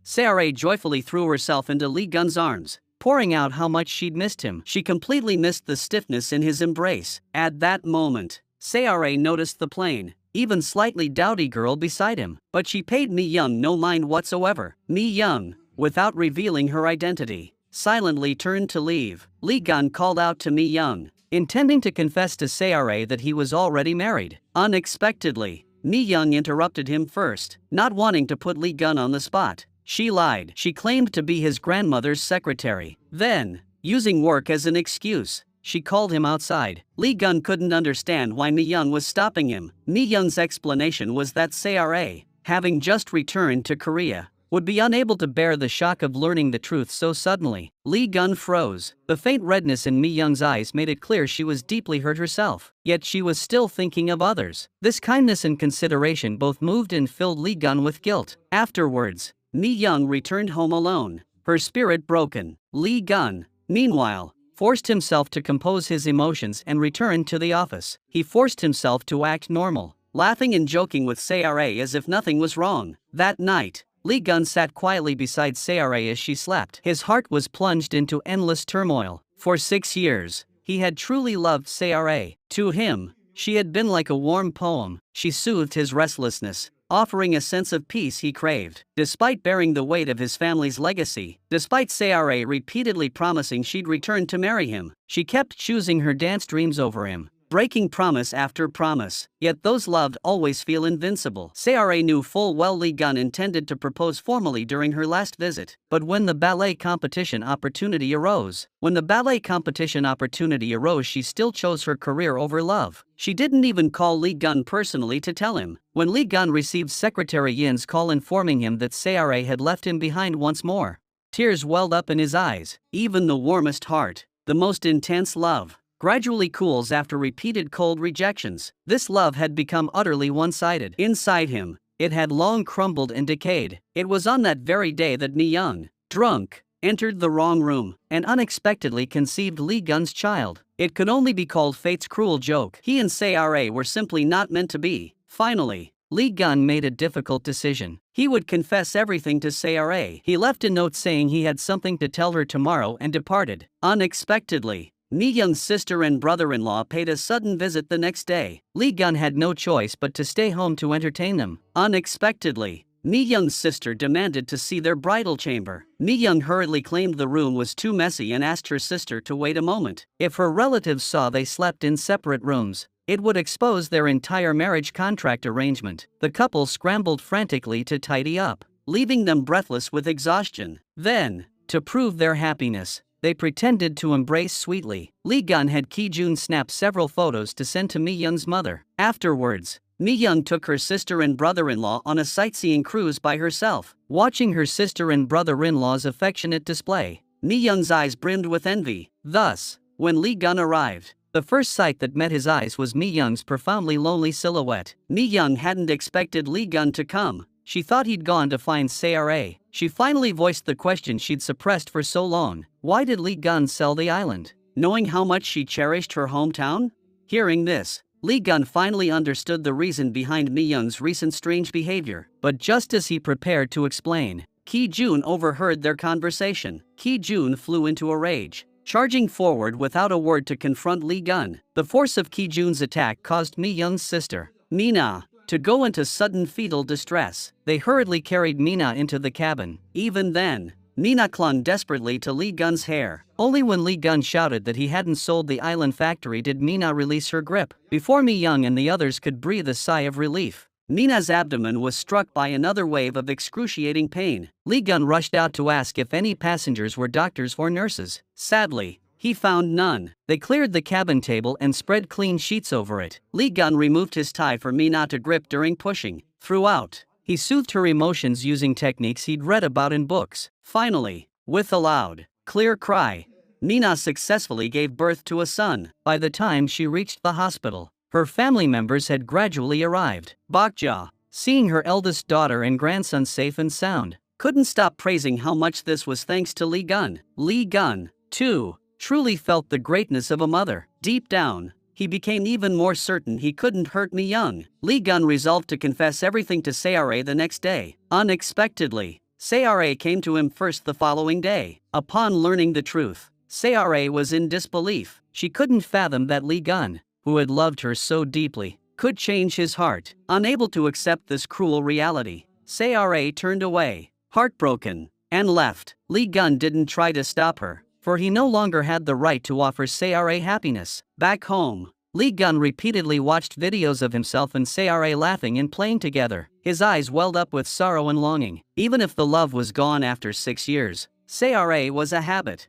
Sayare joyfully threw herself into Lee Gun's arms, pouring out how much she'd missed him. She completely missed the stiffness in his embrace. At that moment, Sayare noticed the plain, even slightly dowdy girl beside him, but she paid Mi Young no mind whatsoever. Mi Young, without revealing her identity, silently turned to leave. Lee Gun called out to Mi Young, intending to confess to Sayare that he was already married. Unexpectedly, Mi Young interrupted him first, not wanting to put Lee Gun on the spot. She lied. She claimed to be his grandmother's secretary. Then, using work as an excuse, she called him outside. Lee Gun couldn't understand why Mi Young was stopping him. Mi Young's explanation was that Sayare, having just returned to Korea, would be unable to bear the shock of learning the truth so suddenly. Lee Gun froze. The faint redness in Mi Young's eyes made it clear she was deeply hurt herself, yet she was still thinking of others. This kindness and consideration both moved and filled Lee Gun with guilt. Afterwards, Mi Young returned home alone, her spirit broken. Lee Gun, meanwhile, forced himself to compose his emotions and return to the office. He forced himself to act normal, laughing and joking with Sayare as if nothing was wrong. That night, Lee Gun sat quietly beside Sayare as she slept. His heart was plunged into endless turmoil. For 6 years, he had truly loved Sayare. To him, she had been like a warm poem. She soothed his restlessness, offering a sense of peace he craved. Despite bearing the weight of his family's legacy, despite Sayare repeatedly promising she'd return to marry him, she kept choosing her dance dreams over him, breaking promise after promise. Yet those loved always feel invincible. Sayare knew full well Lee Gun intended to propose formally during her last visit. But when the ballet competition opportunity arose, she still chose her career over love. She didn't even call Lee Gun personally to tell him. When Lee Gun received Secretary Yin's call informing him that Sayare had left him behind once more, tears welled up in his eyes. Even the warmest heart, the most intense love, gradually cools after repeated cold rejections. This love had become utterly one-sided. Inside him, it had long crumbled and decayed. It was on that very day that Mi Young, drunk, entered the wrong room and unexpectedly conceived Lee Gun's child. It could only be called fate's cruel joke. He and Sayare were simply not meant to be. Finally, Lee Gun made a difficult decision. He would confess everything to Sayare. He left a note saying he had something to tell her tomorrow and departed. Unexpectedly, Mi Young's sister and brother-in-law paid a sudden visit the next day. Lee Gun had no choice but to stay home to entertain them. Unexpectedly, Mi Young's sister demanded to see their bridal chamber. Mi Young hurriedly claimed the room was too messy and asked her sister to wait a moment. If her relatives saw they slept in separate rooms, it would expose their entire marriage contract arrangement. The couple scrambled frantically to tidy up, leaving them breathless with exhaustion. Then, to prove their happiness, they pretended to embrace sweetly. Lee Gun had Ki-jun snap several photos to send to Mi Young's mother. Afterwards, Mi Young took her sister and brother-in-law on a sightseeing cruise by herself. Watching her sister and brother-in-law's affectionate display, Mi Young's eyes brimmed with envy. Thus, when Lee Gun arrived, the first sight that met his eyes was Mi Young's profoundly lonely silhouette. Mi Young hadn't expected Lee Gun to come. She thought he'd gone to find Sayare. She finally voiced the question she'd suppressed for so long. Why did Lee Gun sell the island, knowing how much she cherished her hometown? Hearing this, Lee Gun finally understood the reason behind Mi Young's recent strange behavior. But just as he prepared to explain, Ki-jun overheard their conversation. Ki-jun flew into a rage, charging forward without a word to confront Lee Gun. The force of Ki-jun's attack caused Mi Young's sister, Mina, to go into sudden fetal distress. They hurriedly carried Mina into the cabin. Even then, Mina clung desperately to Lee Gun's hair. Only when Lee Gun shouted that he hadn't sold the island factory did Mina release her grip. Before Mi Young and the others could breathe a sigh of relief, Mina's abdomen was struck by another wave of excruciating pain. Lee Gun rushed out to ask if any passengers were doctors or nurses. Sadly, he found none. They cleared the cabin table and spread clean sheets over it. Lee Gun removed his tie for Mina to grip during pushing. Throughout, he soothed her emotions using techniques he'd read about in books. Finally, with a loud, clear cry, Mina successfully gave birth to a son. By the time she reached the hospital, her family members had gradually arrived. Bakja, seeing her eldest daughter and grandson safe and sound, couldn't stop praising how much this was thanks to Lee Gun. Lee Gun, too, truly felt the greatness of a mother. Deep down, he became even more certain he couldn't hurt Mi Young. Lee Gun resolved to confess everything to Sayare the next day. Unexpectedly, Sayare came to him first the following day. Upon learning the truth, Sayare was in disbelief. She couldn't fathom that Lee Gun, who had loved her so deeply, could change his heart. Unable to accept this cruel reality, Sayare turned away, heartbroken, and left. Lee Gun didn't try to stop her, for he no longer had the right to offer Sayare happiness. Back home, Lee Gun repeatedly watched videos of himself and Sayare laughing and playing together. His eyes welled up with sorrow and longing. Even if the love was gone after 6 years, Sayare was a habit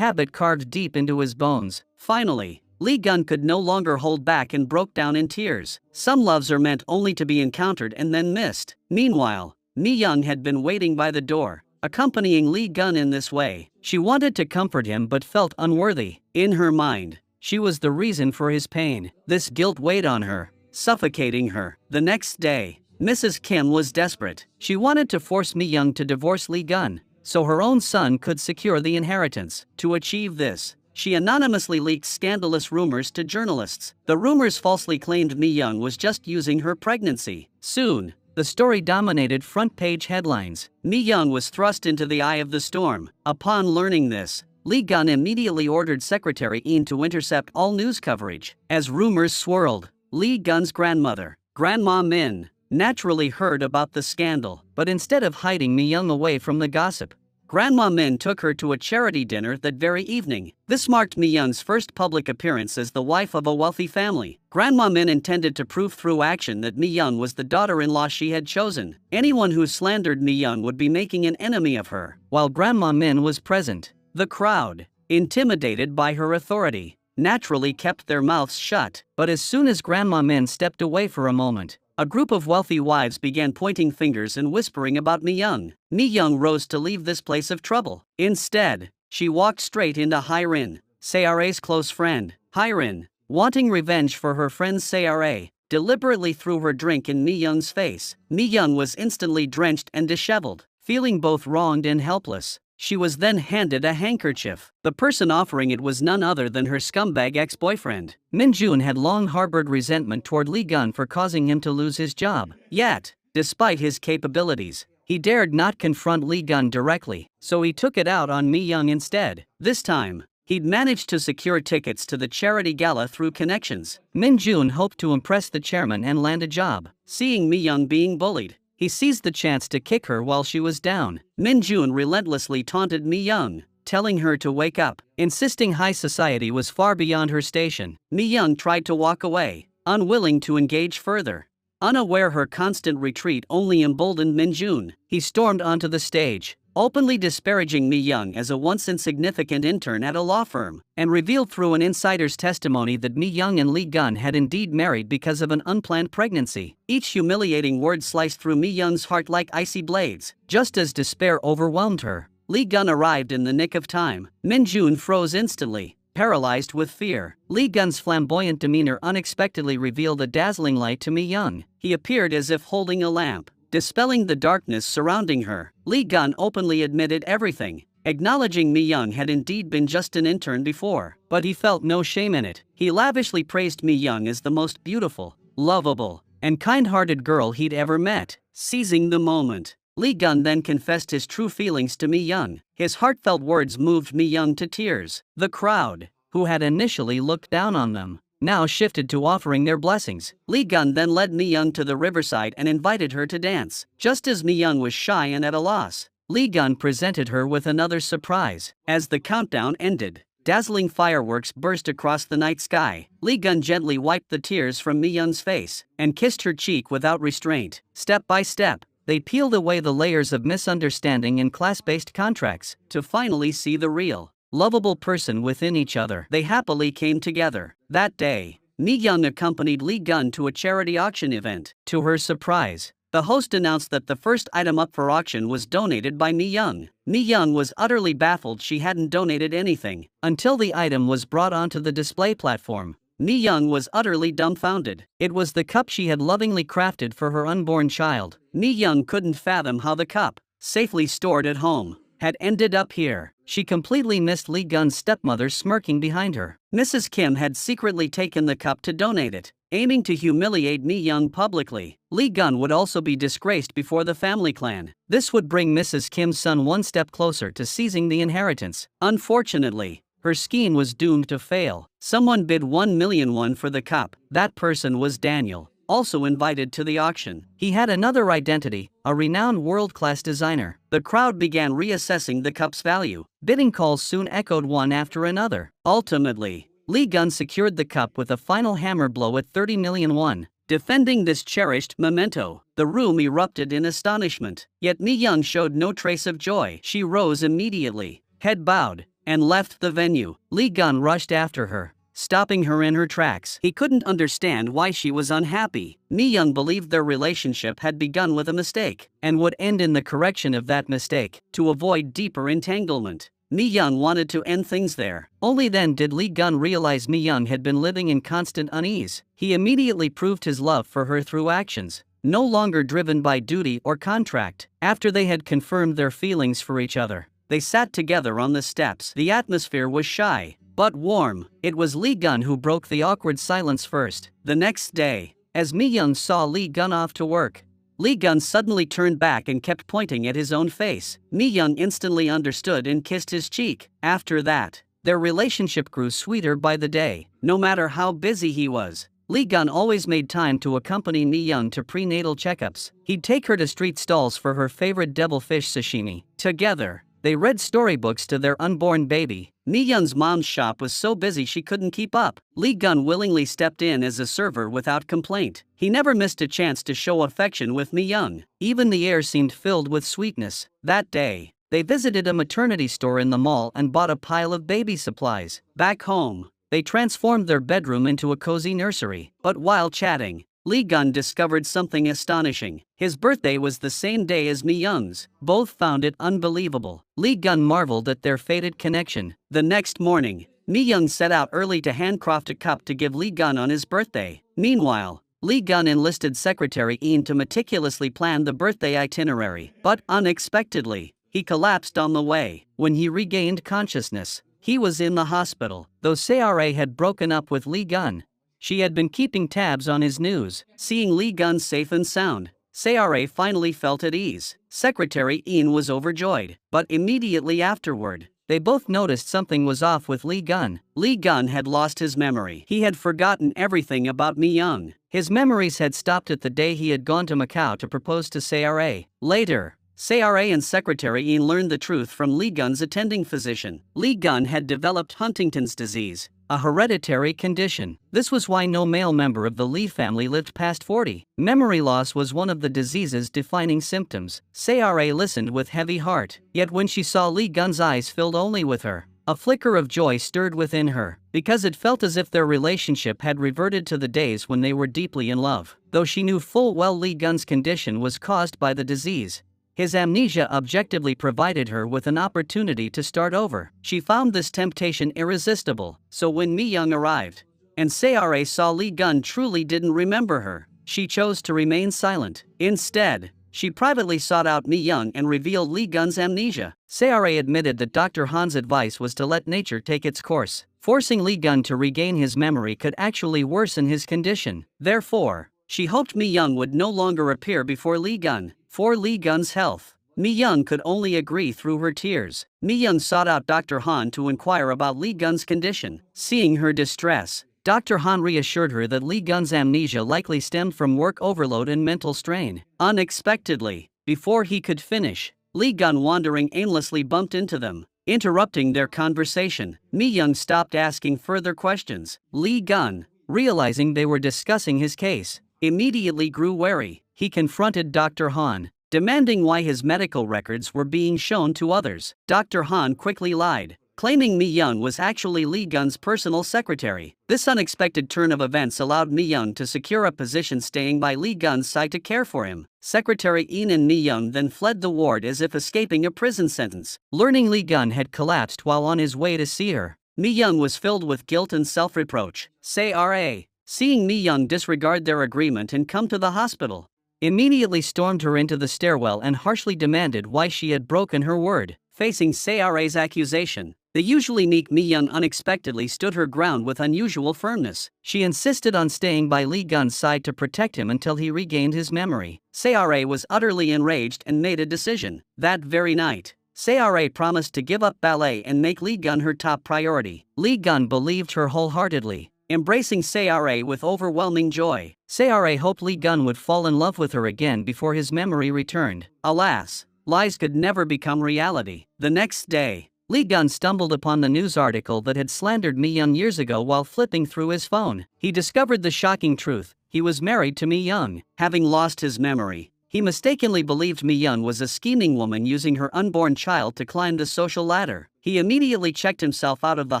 carved deep into his bones. Finally, Lee Gun could no longer hold back and broke down in tears. Some loves are meant only to be encountered and then missed. Meanwhile, Mi Young had been waiting by the door, accompanying Lee Gun in this way. She wanted to comfort him but felt unworthy. In her mind, she was the reason for his pain. This guilt weighed on her, suffocating her. The next day, Mrs. Kim was desperate. She wanted to force Mi Young to divorce Lee Gun, so her own son could secure the inheritance. To achieve this, she anonymously leaked scandalous rumors to journalists. The rumors falsely claimed Mi Young was just using her pregnancy. Soon, the story dominated front-page headlines. Mi Young was thrust into the eye of the storm. Upon learning this, Lee Gun immediately ordered Secretary Eun to intercept all news coverage. As rumors swirled, Lee Gun's grandmother, Grandma Min, naturally heard about the scandal. But instead of hiding Mi Young away from the gossip, Grandma Min took her to a charity dinner that very evening. This marked Mi Young's first public appearance as the wife of a wealthy family. Grandma Min intended to prove through action that Mi Young was the daughter-in-law she had chosen. Anyone who slandered Mi Young would be making an enemy of her. While Grandma Min was present, the crowd, intimidated by her authority, naturally kept their mouths shut. But as soon as Grandma Min stepped away for a moment, a group of wealthy wives began pointing fingers and whispering about Mi Young. Mi Young rose to leave this place of trouble. Instead, she walked straight into Hye-rin, Sayare's close friend. Hye-rin, wanting revenge for her friend Sayare, deliberately threw her drink in Mi Young's face. Mi Young was instantly drenched and disheveled. Feeling both wronged and helpless, she was then handed a handkerchief. The person offering it was none other than her scumbag ex-boyfriend. Min Jun had long harbored resentment toward Lee Gun for causing him to lose his job. Yet, despite his capabilities, he dared not confront Lee Gun directly, so he took it out on Mi Young instead. This time, he'd managed to secure tickets to the charity gala through connections. Min Jun hoped to impress the chairman and land a job. Seeing Mi Young being bullied, he seized the chance to kick her while she was down. Min Jun relentlessly taunted Mi Young, telling her to wake up, insisting high society was far beyond her station. Mi Young tried to walk away, unwilling to engage further. Unaware her constant retreat only emboldened Min Jun, he stormed onto the stage, openly disparaging Mi Young as a once insignificant intern at a law firm, and revealed through an insider's testimony that Mi Young and Lee Gun had indeed married because of an unplanned pregnancy. Each humiliating word sliced through Mi Young's heart like icy blades. Just as despair overwhelmed her, Lee Gun arrived in the nick of time. Min Jun froze instantly, paralyzed with fear. Lee Gun's flamboyant demeanor unexpectedly revealed a dazzling light to Mi Young. He appeared as if holding a lamp, dispelling the darkness surrounding her. Lee Gun openly admitted everything, acknowledging Mi Young had indeed been just an intern before. But he felt no shame in it. He lavishly praised Mi Young as the most beautiful, lovable, and kind-hearted girl he'd ever met. Seizing the moment, Lee Gun then confessed his true feelings to Mi Young. His heartfelt words moved Mi Young to tears. The crowd, who had initially looked down on them, now shifted to offering their blessings. Lee Gun then led Mi Young to the riverside and invited her to dance. Just as Mi Young was shy and at a loss, Lee Gun presented her with another surprise. As the countdown ended, dazzling fireworks burst across the night sky. Lee Gun gently wiped the tears from Mi Young's face and kissed her cheek without restraint. Step by step, they peeled away the layers of misunderstanding and class-based contracts to finally see the real, lovable person within each other. They happily came together. That day, Mi Young accompanied Lee Gun to a charity auction event. To her surprise, the host announced that the first item up for auction was donated by Mi Young. Mi Young was utterly baffled she hadn't donated anything until the item was brought onto the display platform. Mi Young was utterly dumbfounded. It was the cup she had lovingly crafted for her unborn child. Mi Young couldn't fathom how the cup, safely stored at home, had ended up here. She completely missed Lee Gun's stepmother smirking behind her. Mrs. Kim had secretly taken the cup to donate it, aiming to humiliate Mi Young publicly. Lee Gun would also be disgraced before the family clan. This would bring Mrs. Kim's son one step closer to seizing the inheritance. Unfortunately, her scheme was doomed to fail. Someone bid 1 million won for the cup. That person was Daniel, also invited to the auction. He had another identity, a renowned world-class designer. The crowd began reassessing the cup's value. Bidding calls soon echoed one after another. Ultimately, Lee Gun secured the cup with a final hammer blow at 30 million won. Defending this cherished memento, the room erupted in astonishment. Yet Mi Young showed no trace of joy. She rose immediately, head bowed, and left the venue. Lee Gun rushed after her, stopping her in her tracks. He couldn't understand why she was unhappy. Mi Young believed their relationship had begun with a mistake, and would end in the correction of that mistake, to avoid deeper entanglement. Mi Young wanted to end things there. Only then did Lee Gun realize Mi Young had been living in constant unease. He immediately proved his love for her through actions, no longer driven by duty or contract. After they had confirmed their feelings for each other, they sat together on the steps. The atmosphere was shy, but warm. It was Lee Gun who broke the awkward silence first. The next day, as Mi Young saw Lee Gun off to work, Lee Gun suddenly turned back and kept pointing at his own face. Mi Young instantly understood and kissed his cheek. After that, their relationship grew sweeter by the day. No matter how busy he was, Lee Gun always made time to accompany Mi Young to prenatal checkups. He'd take her to street stalls for her favorite devilfish sashimi. Together, they read storybooks to their unborn baby. Mi Young's mom's shop was so busy she couldn't keep up. Lee Gun willingly stepped in as a server without complaint. He never missed a chance to show affection with Mi Young. Even the air seemed filled with sweetness. That day, they visited a maternity store in the mall and bought a pile of baby supplies. Back home, they transformed their bedroom into a cozy nursery. But while chatting, Lee Gun discovered something astonishing. His birthday was the same day as Mi Young's. Both found it unbelievable. Lee Gun marveled at their fated connection. The next morning, Mi Young set out early to handcraft a cup to give Lee Gun on his birthday. Meanwhile, Lee Gun enlisted Secretary Ian to meticulously plan the birthday itinerary. But unexpectedly, he collapsed on the way. When he regained consciousness, he was in the hospital. Though Sara had broken up with Lee Gun, she had been keeping tabs on his news. Seeing Lee Gun safe and sound, Sara finally felt at ease. Secretary Ian was overjoyed, but immediately afterward, they both noticed something was off with Lee Gun. Lee Gun had lost his memory. He had forgotten everything about Mi Young. His memories had stopped at the day he had gone to Macau to propose to Sara. Later, Sara and Secretary Ian learned the truth from Lee Gun's attending physician. Lee Gun had developed Huntington's disease, a hereditary condition. This was why no male member of the Lee family lived past 40. Memory loss was one of the disease's defining symptoms. Sara listened with heavy heart, yet when she saw Lee Gun's eyes filled only with her, a flicker of joy stirred within her, because it felt as if their relationship had reverted to the days when they were deeply in love. Though she knew full well Lee Gun's condition was caused by the disease, his amnesia objectively provided her with an opportunity to start over. She found this temptation irresistible, so when Mi Young arrived, and Sara saw Lee Gun truly didn't remember her, she chose to remain silent. Instead, she privately sought out Mi Young and revealed Lee Gun's amnesia. Sara admitted that Dr. Han's advice was to let nature take its course. Forcing Lee Gun to regain his memory could actually worsen his condition. Therefore, she hoped Mi Young would no longer appear before Lee Gun. For Lee Gun's health, Mi Young could only agree through her tears. Mi Young sought out Dr. Han to inquire about Lee Gun's condition. Seeing her distress, Dr. Han reassured her that Lee Gun's amnesia likely stemmed from work overload and mental strain. Unexpectedly, before he could finish, Lee Gun wandering aimlessly bumped into them, interrupting their conversation. Mi Young stopped asking further questions. Lee Gun, realizing they were discussing his case, immediately grew wary. He confronted Dr. Han, demanding why his medical records were being shown to others. Dr. Han quickly lied, claiming Mi Young was actually Lee Gun's personal secretary. This unexpected turn of events allowed Mi Young to secure a position staying by Lee Gun's side to care for him. Secretary Ian and Mi Young then fled the ward as if escaping a prison sentence. Learning Lee Gun had collapsed while on his way to see her, Mi Young was filled with guilt and self-reproach. Sara, seeing Mi Young disregard their agreement and come to the hospital, immediately stormed her into the stairwell and harshly demanded why she had broken her word. Facing Se-ra's accusation, the usually meek Mi-young unexpectedly stood her ground with unusual firmness. She insisted on staying by Lee Gun's side to protect him until he regained his memory. Se-ra was utterly enraged and made a decision. That very night, Se-ra promised to give up ballet and make Lee Gun her top priority. Lee Gun believed her wholeheartedly, embracing Se-ra with overwhelming joy. Se-ra hoped Lee Gun would fall in love with her again before his memory returned. Alas, lies could never become reality. The next day, Lee Gun stumbled upon the news article that had slandered Mi-young years ago while flipping through his phone. He discovered the shocking truth: he was married to Mi-young. Having lost his memory, he mistakenly believed Mi-young was a scheming woman using her unborn child to climb the social ladder. He immediately checked himself out of the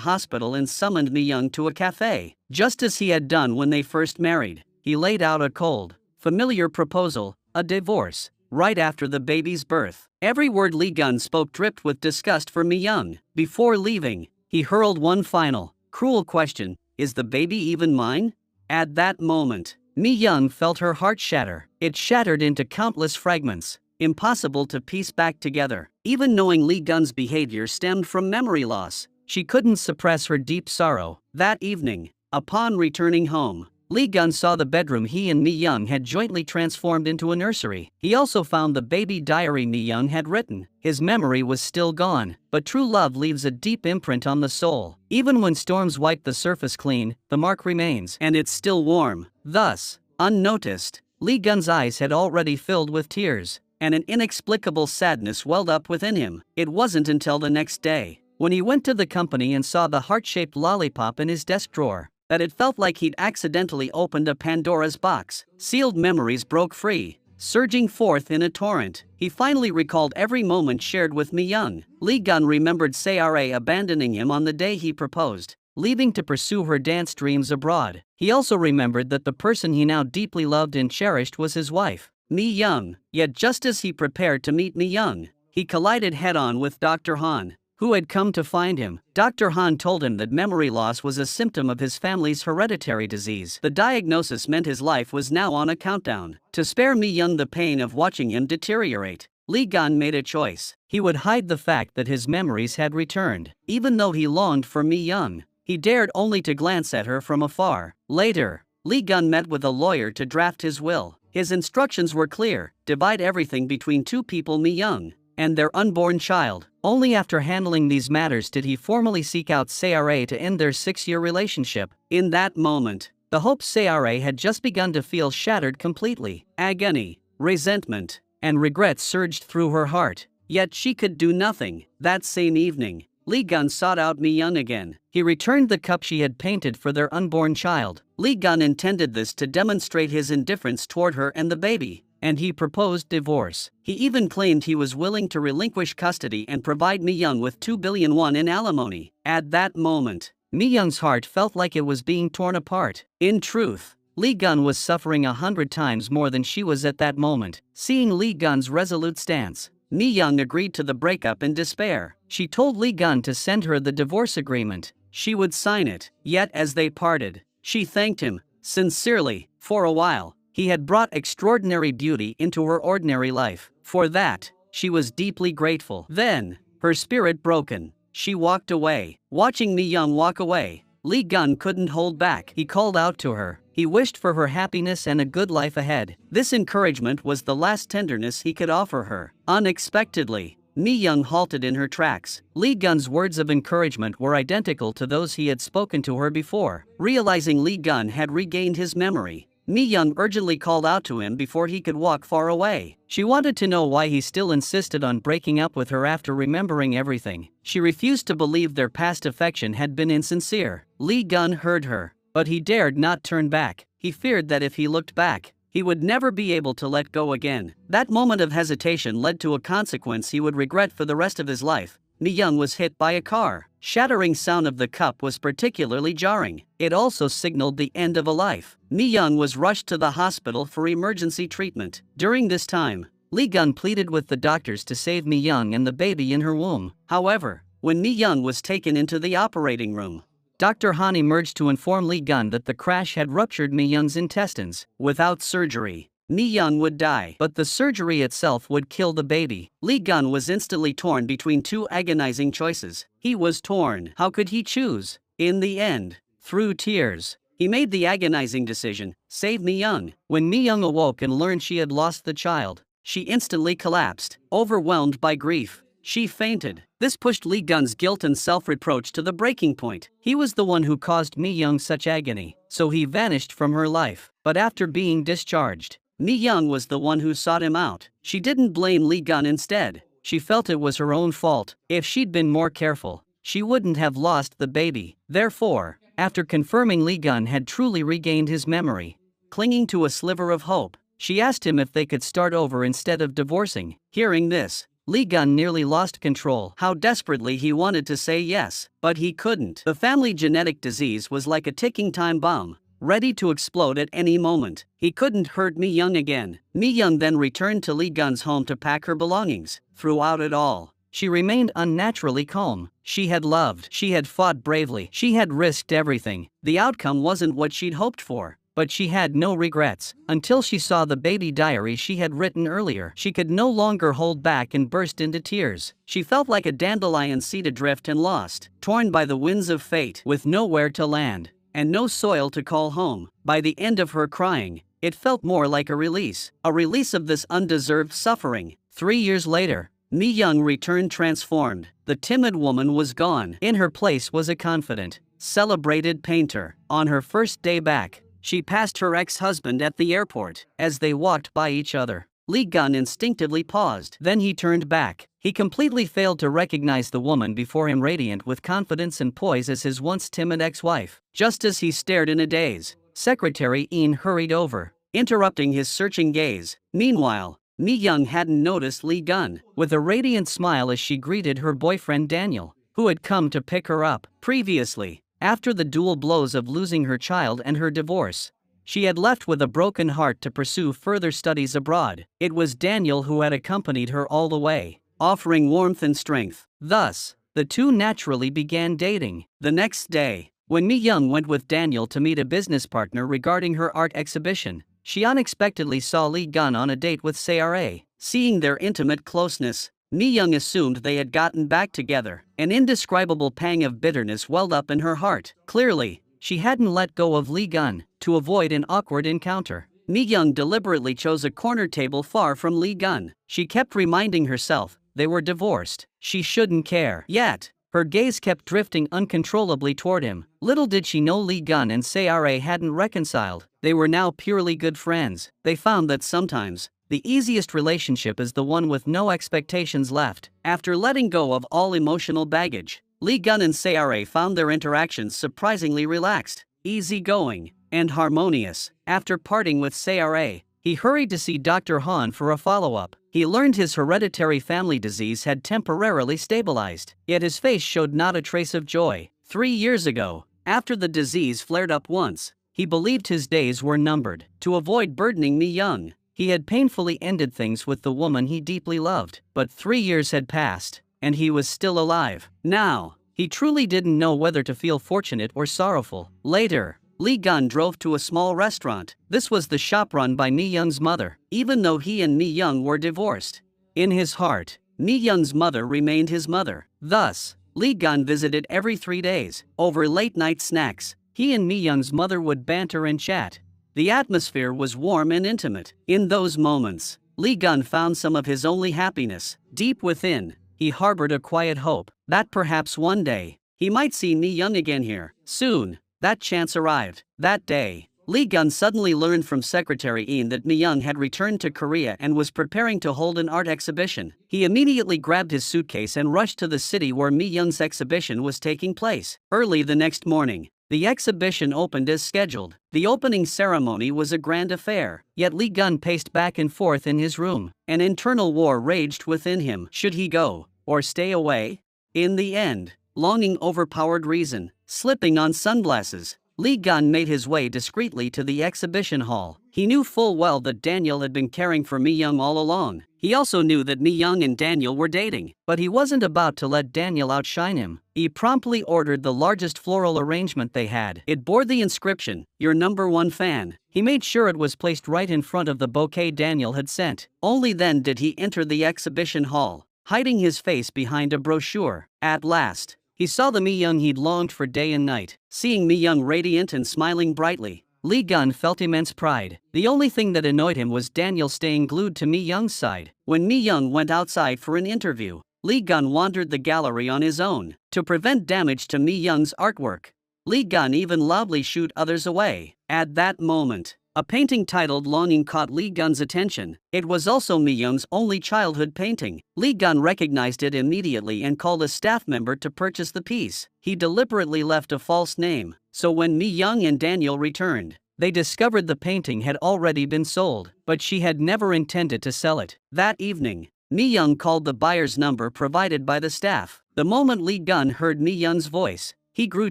hospital and summoned Mi-young to a cafe. Just as he had done when they first married, he laid out a cold, familiar proposal: a divorce, right after the baby's birth. Every word Lee Gun spoke dripped with disgust for Mi-young. Before leaving, he hurled one final, cruel question: is the baby even mine? At that moment, Mi-young felt her heart shatter. It shattered into countless fragments, impossible to piece back together. Even knowing Lee Gun's behavior stemmed from memory loss, she couldn't suppress her deep sorrow. That evening, upon returning home, Lee Gun saw the bedroom he and Mi-young had jointly transformed into a nursery. He also found the baby diary Mi-young had written. His memory was still gone, but true love leaves a deep imprint on the soul. Even when storms wipe the surface clean, the mark remains, and it's still warm. Thus, unnoticed, Lee Gun's eyes had already filled with tears, and an inexplicable sadness welled up within him. It wasn't until the next day, when he went to the company and saw the heart-shaped lollipop in his desk drawer, that it felt like he'd accidentally opened a Pandora's box. Sealed memories broke free, surging forth in a torrent. He finally recalled every moment shared with Mi-young. Lee Gun remembered Se-ra abandoning him on the day he proposed, leaving to pursue her dance dreams abroad. He also remembered that the person he now deeply loved and cherished was his wife, Mi-young. Yet just as he prepared to meet Mi-young, he collided head-on with Dr. Han, who had come to find him. Dr. Han told him that memory loss was a symptom of his family's hereditary disease. The diagnosis meant his life was now on a countdown. To spare Mi-young the pain of watching him deteriorate, Lee Gun made a choice. He would hide the fact that his memories had returned. Even though he longed for Mi-young, he dared only to glance at her from afar. Later, Lee Gun met with a lawyer to draft his will. His instructions were clear: divide everything between two people, Mi-young and their unborn child. Only after handling these matters did he formally seek out Se-ra to end their 6-year relationship. In that moment, the hopes Se-ra had just begun to feel shattered completely. Agony, resentment, and regret surged through her heart. Yet she could do nothing. That same evening, Lee Gun sought out Mi-young again. He returned the cup she had painted for their unborn child. Lee Gun intended this to demonstrate his indifference toward her and the baby, and he proposed divorce. He even claimed he was willing to relinquish custody and provide Mi-young with 2 billion won in alimony. At that moment, Mi-young's heart felt like it was being torn apart. In truth, Lee Gun was suffering 100 times more than she was at that moment. Seeing Lee Gun's resolute stance, Mi-young agreed to the breakup in despair. She told Lee Gun to send her the divorce agreement. She would sign it. Yet as they parted, she thanked him sincerely. For a while, he had brought extraordinary beauty into her ordinary life. For that, she was deeply grateful. Then, her spirit broken, she walked away. Watching Mi-young walk away, Lee Gun couldn't hold back. He called out to her. He wished for her happiness and a good life ahead. This encouragement was the last tenderness he could offer her. Unexpectedly, Mi-young halted in her tracks. Lee Gun's words of encouragement were identical to those he had spoken to her before. Realizing Lee Gun had regained his memory, Mi-young urgently called out to him before he could walk far away. She wanted to know why he still insisted on breaking up with her after remembering everything. She refused to believe their past affection had been insincere. Lee Gun heard her, but he dared not turn back. He feared that if he looked back, he would never be able to let go again. That moment of hesitation led to a consequence he would regret for the rest of his life. Mi-young was hit by a car. Shattering sound of the cup was particularly jarring. It also signaled the end of a life. Mi-young was rushed to the hospital for emergency treatment. During this time, Lee Gun pleaded with the doctors to save Mi-young and the baby in her womb. However, when Mi-young was taken into the operating room, Dr. Han emerged to inform Lee Gun that the crash had ruptured Mi-young's intestines. Without surgery, Mi Young would die, but the surgery itself would kill the baby. Lee Gun was instantly torn between two agonizing choices. He was torn. How could he choose? In the end, through tears, he made the agonizing decision: save Mi Young. When Mi Young awoke and learned she had lost the child, she instantly collapsed, overwhelmed by grief. She fainted. This pushed Lee Gun's guilt and self-reproach to the breaking point. He was the one who caused Mi Young such agony, so he vanished from her life. But after being discharged, Mi Young was the one who sought him out. She didn't blame Lee Gun. Instead, she felt it was her own fault. If she'd been more careful, she wouldn't have lost the baby. Therefore, after confirming Lee Gun had truly regained his memory, clinging to a sliver of hope, she asked him if they could start over instead of divorcing. Hearing this, Lee Gun nearly lost control. How desperately he wanted to say yes, but he couldn't. The family genetic disease was like a ticking time bomb, ready to explode at any moment. He couldn't hurt Mi Young again. Mi Young then returned to Lee Gun's home to pack her belongings. Throughout it all, she remained unnaturally calm. She had loved, she had fought bravely, she had risked everything. The outcome wasn't what she'd hoped for, but she had no regrets. Until she saw the baby diary she had written earlier, she could no longer hold back and burst into tears. She felt like a dandelion seed adrift and lost, torn by the winds of fate, with nowhere to land and no soil to call home. By the end of her crying, it felt more like a release of this undeserved suffering. 3 years later, Mi Young returned transformed. The timid woman was gone. In her place was a confident, celebrated painter. On her first day back, she passed her ex-husband at the airport. As they walked by each other, Lee Gun instinctively paused. Then he turned back. He completely failed to recognize the woman before him, radiant with confidence and poise as his once timid ex-wife. Just as he stared in a daze, Secretary Ian hurried over, interrupting his searching gaze. Meanwhile, Mi Young hadn't noticed Lee Gun, with a radiant smile as she greeted her boyfriend Daniel, who had come to pick her up. Previously, after the dual blows of losing her child and her divorce, she had left with a broken heart to pursue further studies abroad. It was Daniel who had accompanied her all the way, offering warmth and strength. Thus, the two naturally began dating. The next day, when Mi Young went with Daniel to meet a business partner regarding her art exhibition, she unexpectedly saw Lee Gun on a date with Sarah. Seeing their intimate closeness, Mi Young assumed they had gotten back together. An indescribable pang of bitterness welled up in her heart. Clearly, she hadn't let go of Lee Gun to avoid an awkward encounter. Mi Young deliberately chose a corner table far from Lee Gun. She kept reminding herself they were divorced. She shouldn't care. Yet, her gaze kept drifting uncontrollably toward him. Little did she know Lee Gun and Sarah hadn't reconciled. They were now purely good friends. They found that sometimes, the easiest relationship is the one with no expectations left. After letting go of all emotional baggage, Lee Gun and Sarah found their interactions surprisingly relaxed, easygoing, and harmonious. After parting with Sarah, he hurried to see Dr. Han for a follow-up. He learned his hereditary family disease had temporarily stabilized, yet his face showed not a trace of joy. 3 years ago, after the disease flared up once, he believed his days were numbered. To avoid burdening Mi Young, he had painfully ended things with the woman he deeply loved. But 3 years had passed, and he was still alive. Now, he truly didn't know whether to feel fortunate or sorrowful. Later, Lee Gun drove to a small restaurant. This was the shop run by Mi Young's mother. Even though he and Mi Young were divorced, in his heart, Mi Young's mother remained his mother. Thus, Lee Gun visited every 3 days. Over late-night snacks, he and Mi Young's mother would banter and chat. The atmosphere was warm and intimate. In those moments, Lee Gun found some of his only happiness. Deep within, he harbored a quiet hope that perhaps one day, he might see Mi Young again here. Soon, that chance arrived. That day, Lee Gun suddenly learned from Secretary Ian that Mi Young had returned to Korea and was preparing to hold an art exhibition. He immediately grabbed his suitcase and rushed to the city where Mi Young's exhibition was taking place. Early the next morning, the exhibition opened as scheduled. The opening ceremony was a grand affair, yet Lee Gun paced back and forth in his room. An internal war raged within him. Should he go, or stay away? In the end, longing overpowered reason. Slipping on sunglasses, Lee Gun made his way discreetly to the exhibition hall. He knew full well that Daniel had been caring for Mi Young all along. He also knew that Mi Young and Daniel were dating, but he wasn't about to let Daniel outshine him. He promptly ordered the largest floral arrangement they had. It bore the inscription, "Your number one fan." He made sure it was placed right in front of the bouquet Daniel had sent. Only then did he enter the exhibition hall, hiding his face behind a brochure. At last, he saw the Mi Young he'd longed for day and night. Seeing Mi Young radiant and smiling brightly, Lee Gun felt immense pride. The only thing that annoyed him was Daniel staying glued to Mi Young's side. When Mi Young went outside for an interview, Lee Gun wandered the gallery on his own. To prevent damage to Mi Young's artwork, Lee Gun even loudly shooed others away. At that moment, a painting titled Longing caught Lee Gun's attention. It was also Mi Young's only childhood painting. Lee Gun recognized it immediately and called a staff member to purchase the piece. He deliberately left a false name, so when Mi Young and Daniel returned, they discovered the painting had already been sold, but she had never intended to sell it. That evening, Mi Young called the buyer's number provided by the staff. The moment Lee Gun heard Mi Young's voice, he grew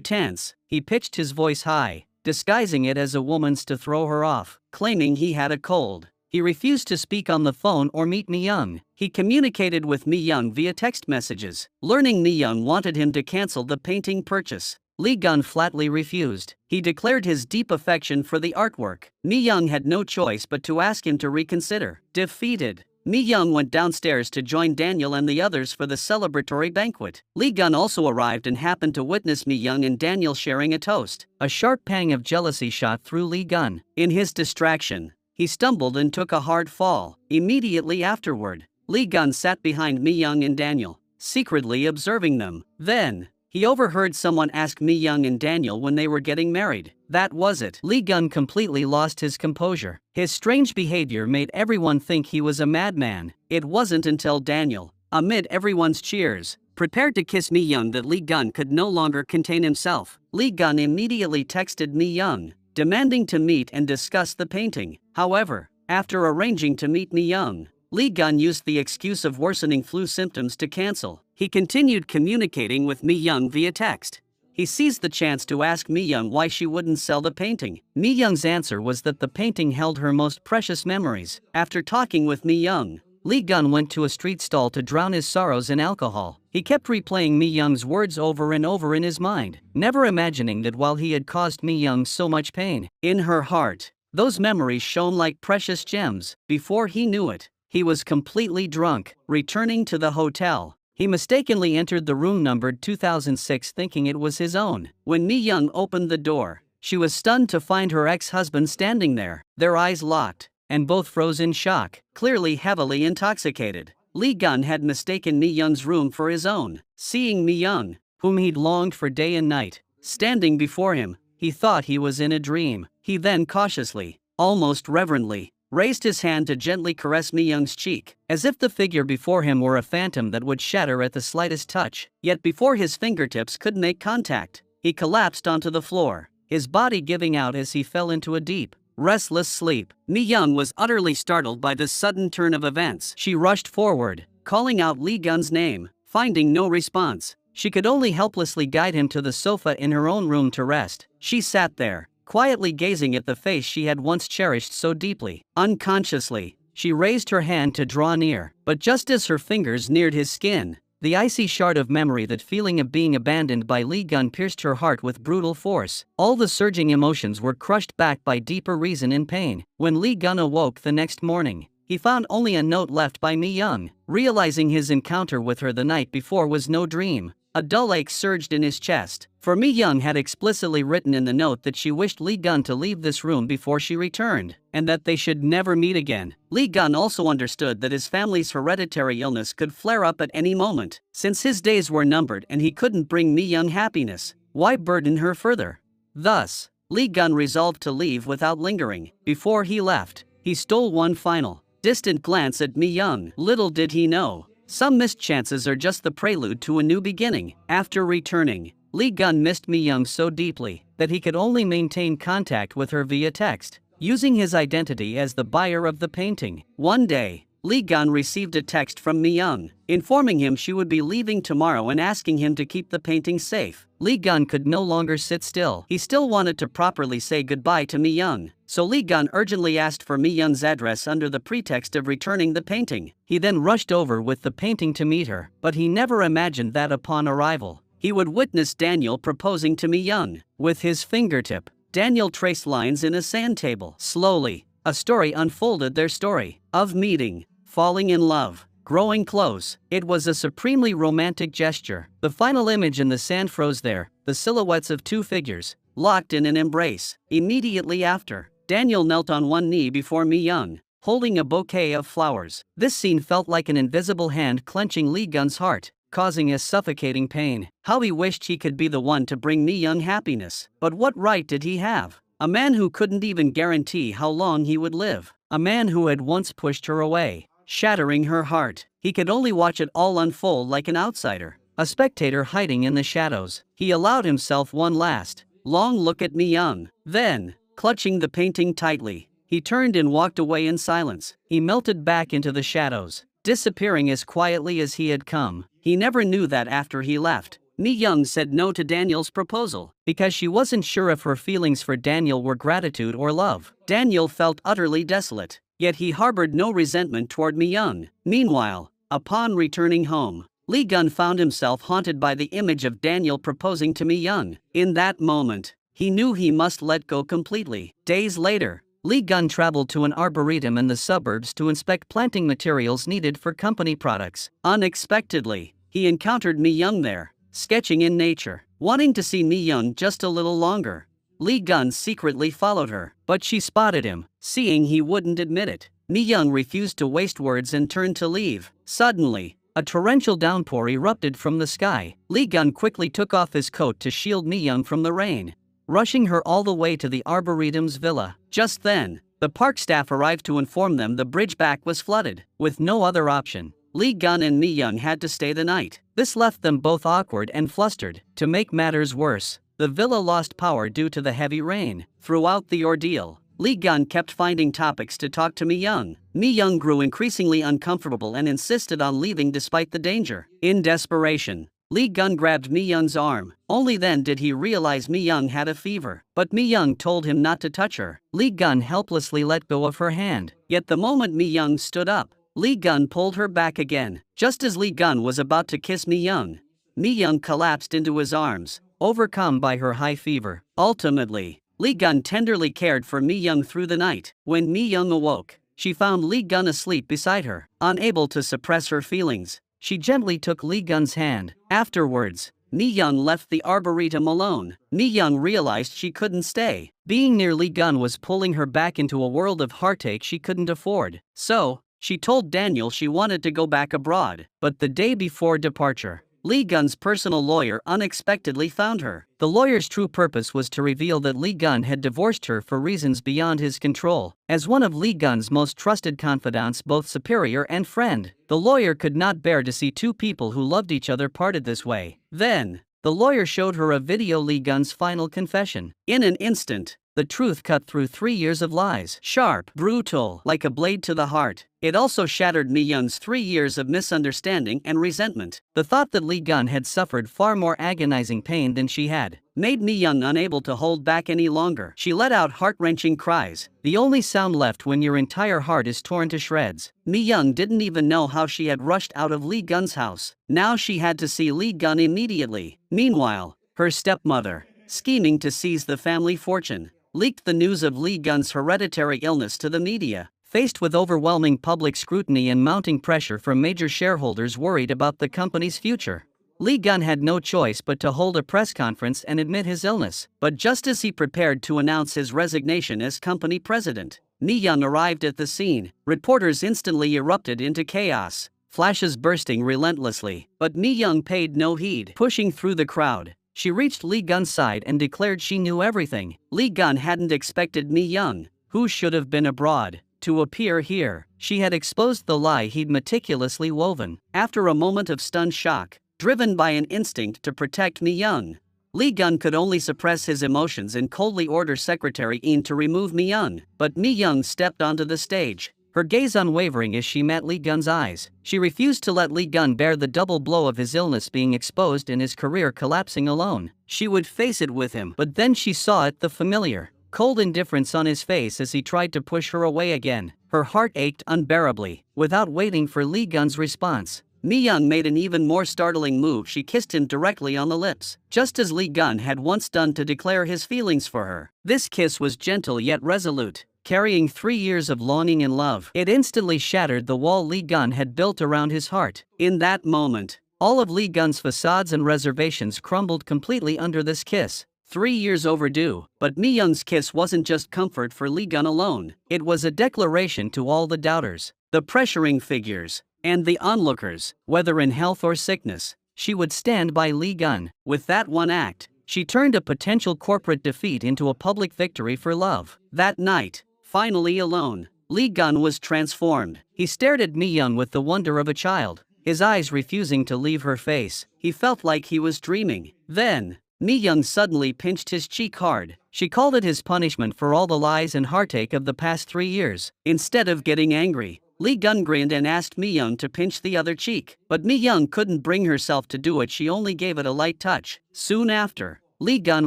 tense. He pitched his voice high, disguising it as a woman's to throw her off, claiming he had a cold. He refused to speak on the phone or meet Mi Young. He communicated with Mi Young via text messages. Learning Mi Young wanted him to cancel the painting purchase, Lee Gun flatly refused. He declared his deep affection for the artwork. Mi Young had no choice but to ask him to reconsider. Defeated, Mi Young went downstairs to join Daniel and the others for the celebratory banquet. Lee Gun also arrived and happened to witness Mi Young and Daniel sharing a toast. A sharp pang of jealousy shot through Lee Gun. In his distraction, he stumbled and took a hard fall. Immediately afterward, Lee Gun sat behind Mi Young and Daniel, secretly observing them. Then, he overheard someone ask Mi Young and Daniel when they were getting married. That was it. Lee Gun completely lost his composure. His strange behavior made everyone think he was a madman. It wasn't until Daniel, amid everyone's cheers, prepared to kiss Mi Young that Lee Gun could no longer contain himself. Lee Gun immediately texted Mi Young, demanding to meet and discuss the painting. However, after arranging to meet Mi Young, Lee Gun used the excuse of worsening flu symptoms to cancel. He continued communicating with Mi Young via text. He seized the chance to ask Mi Young why she wouldn't sell the painting. Mi Young's answer was that the painting held her most precious memories. After talking with Mi Young, Lee Gun went to a street stall to drown his sorrows in alcohol. He kept replaying Mi Young's words over and over in his mind, never imagining that while he had caused Mi Young so much pain, in her heart, those memories shone like precious gems. Before he knew it, he was completely drunk. Returning to the hotel, he mistakenly entered the room numbered 2006 thinking it was his own. When Mi Young opened the door, she was stunned to find her ex-husband standing there. Their eyes locked, and both froze in shock, clearly heavily intoxicated. Lee Gun had mistaken Mi Young's room for his own. Seeing Mi Young, whom he'd longed for day and night, standing before him, he thought he was in a dream. He then cautiously, almost reverently, raised his hand to gently caress Mi Young's cheek, as if the figure before him were a phantom that would shatter at the slightest touch. Yet before his fingertips could make contact, he collapsed onto the floor, his body giving out as he fell into a deep, restless sleep. Mi Young was utterly startled by this sudden turn of events. She rushed forward, calling out Lee Gun's name. Finding no response, she could only helplessly guide him to the sofa in her own room to rest. She sat there, quietly gazing at the face she had once cherished so deeply. Unconsciously, she raised her hand to draw near, but just as her fingers neared his skin, the icy shard of memory, that feeling of being abandoned by Lee Gun, pierced her heart with brutal force. All the surging emotions were crushed back by deeper reason and pain. When Lee Gun awoke the next morning, he found only a note left by Mi Young. Realizing his encounter with her the night before was no dream, a dull ache surged in his chest, for Mi Young had explicitly written in the note that she wished Lee Gun to leave this room before she returned, and that they should never meet again. Lee Gun also understood that his family's hereditary illness could flare up at any moment. Since his days were numbered and he couldn't bring Mi Young happiness, why burden her further? Thus, Lee Gun resolved to leave without lingering. Before he left, he stole one final, distant glance at Mi Young. Little did he know, some missed chances are just the prelude to a new beginning. After returning, Lee Gun missed Mi Young so deeply that he could only maintain contact with her via text, using his identity as the buyer of the painting. One day, Lee Gun received a text from Mi Young, informing him she would be leaving tomorrow and asking him to keep the painting safe. Lee Gun could no longer sit still. He still wanted to properly say goodbye to Mi Young, so Lee Gun urgently asked for Mi Young's address under the pretext of returning the painting. He then rushed over with the painting to meet her, but he never imagined that upon arrival, he would witness Daniel proposing to Mi Young. With his fingertip, Daniel traced lines in a sand table. Slowly, a story unfolded, their story of meeting, falling in love, growing close. It was a supremely romantic gesture. The final image in the sand froze there, the silhouettes of two figures, locked in an embrace. Immediately after, Daniel knelt on one knee before Mi Young, holding a bouquet of flowers. This scene felt like an invisible hand clenching Lee Gun's heart, causing a suffocating pain. How he wished he could be the one to bring Mi Young happiness. But what right did he have? A man who couldn't even guarantee how long he would live. A man who had once pushed her away, shattering her heart. He could only watch it all unfold like an outsider, a spectator hiding in the shadows. He allowed himself one last, long look at Mi Young. Then, clutching the painting tightly, he turned and walked away in silence. He melted back into the shadows, disappearing as quietly as he had come. He never knew that after he left, Mi Young said no to Daniel's proposal, because she wasn't sure if her feelings for Daniel were gratitude or love. Daniel felt utterly desolate, yet he harbored no resentment toward Mi Young. Meanwhile, upon returning home, Lee Gun found himself haunted by the image of Daniel proposing to Mi Young. In that moment, he knew he must let go completely. Days later, Lee Gun traveled to an arboretum in the suburbs to inspect planting materials needed for company products. Unexpectedly, he encountered Mi Young there, sketching in nature. Wanting to see Mi Young just a little longer, Lee Gun secretly followed her, but she spotted him. Seeing he wouldn't admit it, Mi Young refused to waste words and turned to leave. Suddenly, a torrential downpour erupted from the sky. Lee Gun quickly took off his coat to shield Mi Young from the rain, rushing her all the way to the arboretum's villa. Just then, the park staff arrived to inform them the bridge back was flooded. With no other option, Lee Gun and Mi Young had to stay the night. This left them both awkward and flustered. To make matters worse, the villa lost power due to the heavy rain. Throughout the ordeal, Lee Gun kept finding topics to talk to Mi Young. Mi Young grew increasingly uncomfortable and insisted on leaving despite the danger. In desperation, Lee Gun grabbed Mi Young's arm. Only then did he realize Mi Young had a fever. But Mi Young told him not to touch her. Lee Gun helplessly let go of her hand. Yet the moment Mi Young stood up, Lee Gun pulled her back again. Just as Lee Gun was about to kiss Mi Young collapsed into his arms, overcome by her high fever. Ultimately, Lee Gun tenderly cared for Mi Young through the night. When Mi Young awoke, she found Lee Gun asleep beside her. Unable to suppress her feelings, she gently took Lee Gun's hand. Afterwards, Mi Young left the arboretum alone. Mi Young realized she couldn't stay. Being near Lee Gun was pulling her back into a world of heartache she couldn't afford. So, she told Daniel she wanted to go back abroad. But the day before departure, Lee Gun's personal lawyer unexpectedly found her. The lawyer's true purpose was to reveal that Lee Gun had divorced her for reasons beyond his control. As one of Lee Gun's most trusted confidants, both superior and friend, the lawyer could not bear to see two people who loved each other parted this way. Then, the lawyer showed her a video, Lee Gun's final confession. In an instant, the truth cut through 3 years of lies. Sharp, brutal, like a blade to the heart. It also shattered Mi Young's 3 years of misunderstanding and resentment. The thought that Lee Gun had suffered far more agonizing pain than she had made Mi Young unable to hold back any longer. She let out heart-wrenching cries, the only sound left when your entire heart is torn to shreds. Mi Young didn't even know how she had rushed out of Lee Gun's house. Now she had to see Lee Gun immediately. Meanwhile, her stepmother, scheming to seize the family fortune, leaked the news of Lee Gun's hereditary illness to the media. Faced with overwhelming public scrutiny and mounting pressure from major shareholders worried about the company's future, Lee Gun had no choice but to hold a press conference and admit his illness. But just as he prepared to announce his resignation as company president, Mi Young arrived at the scene. Reporters instantly erupted into chaos, flashes bursting relentlessly. But Mi Young paid no heed. Pushing through the crowd, she reached Lee Gun's side and declared she knew everything. Lee Gun hadn't expected Mi Young, who should have been abroad, to appear here. She had exposed the lie he'd meticulously woven. After a moment of stunned shock, driven by an instinct to protect Mi Young, Lee Gun could only suppress his emotions and coldly order Secretary Ian to remove Mi Young. But Mi Young stepped onto the stage, her gaze unwavering as she met Lee Gun's eyes. She refused to let Lee Gun bear the double blow of his illness being exposed and his career collapsing alone. She would face it with him, but then she saw it, the familiar, cold indifference on his face as he tried to push her away again. Her heart ached unbearably. Without waiting for Lee Gun's response, Mi-young made an even more startling move. She kissed him directly on the lips, just as Lee Gun had once done to declare his feelings for her. This kiss was gentle yet resolute, carrying 3 years of longing and love. It instantly shattered the wall Lee Gun had built around his heart. In that moment, all of Lee Gun's facades and reservations crumbled completely under this kiss. 3 years overdue, but Mi-young's kiss wasn't just comfort for Lee Gun alone. It was a declaration to all the doubters, the pressuring figures, and the onlookers. Whether in health or sickness, she would stand by Lee Gun. With that one act, she turned a potential corporate defeat into a public victory for love. That night, finally alone, Lee Gun was transformed. He stared at Mi-young with the wonder of a child, his eyes refusing to leave her face. He felt like he was dreaming. Then, Mi-young suddenly pinched his cheek hard. She called it his punishment for all the lies and heartache of the past 3 years. Instead of getting angry, Lee Gun grinned and asked Mi-young to pinch the other cheek. But Mi-young couldn't bring herself to do it. She only gave it a light touch. Soon after, Lee Gun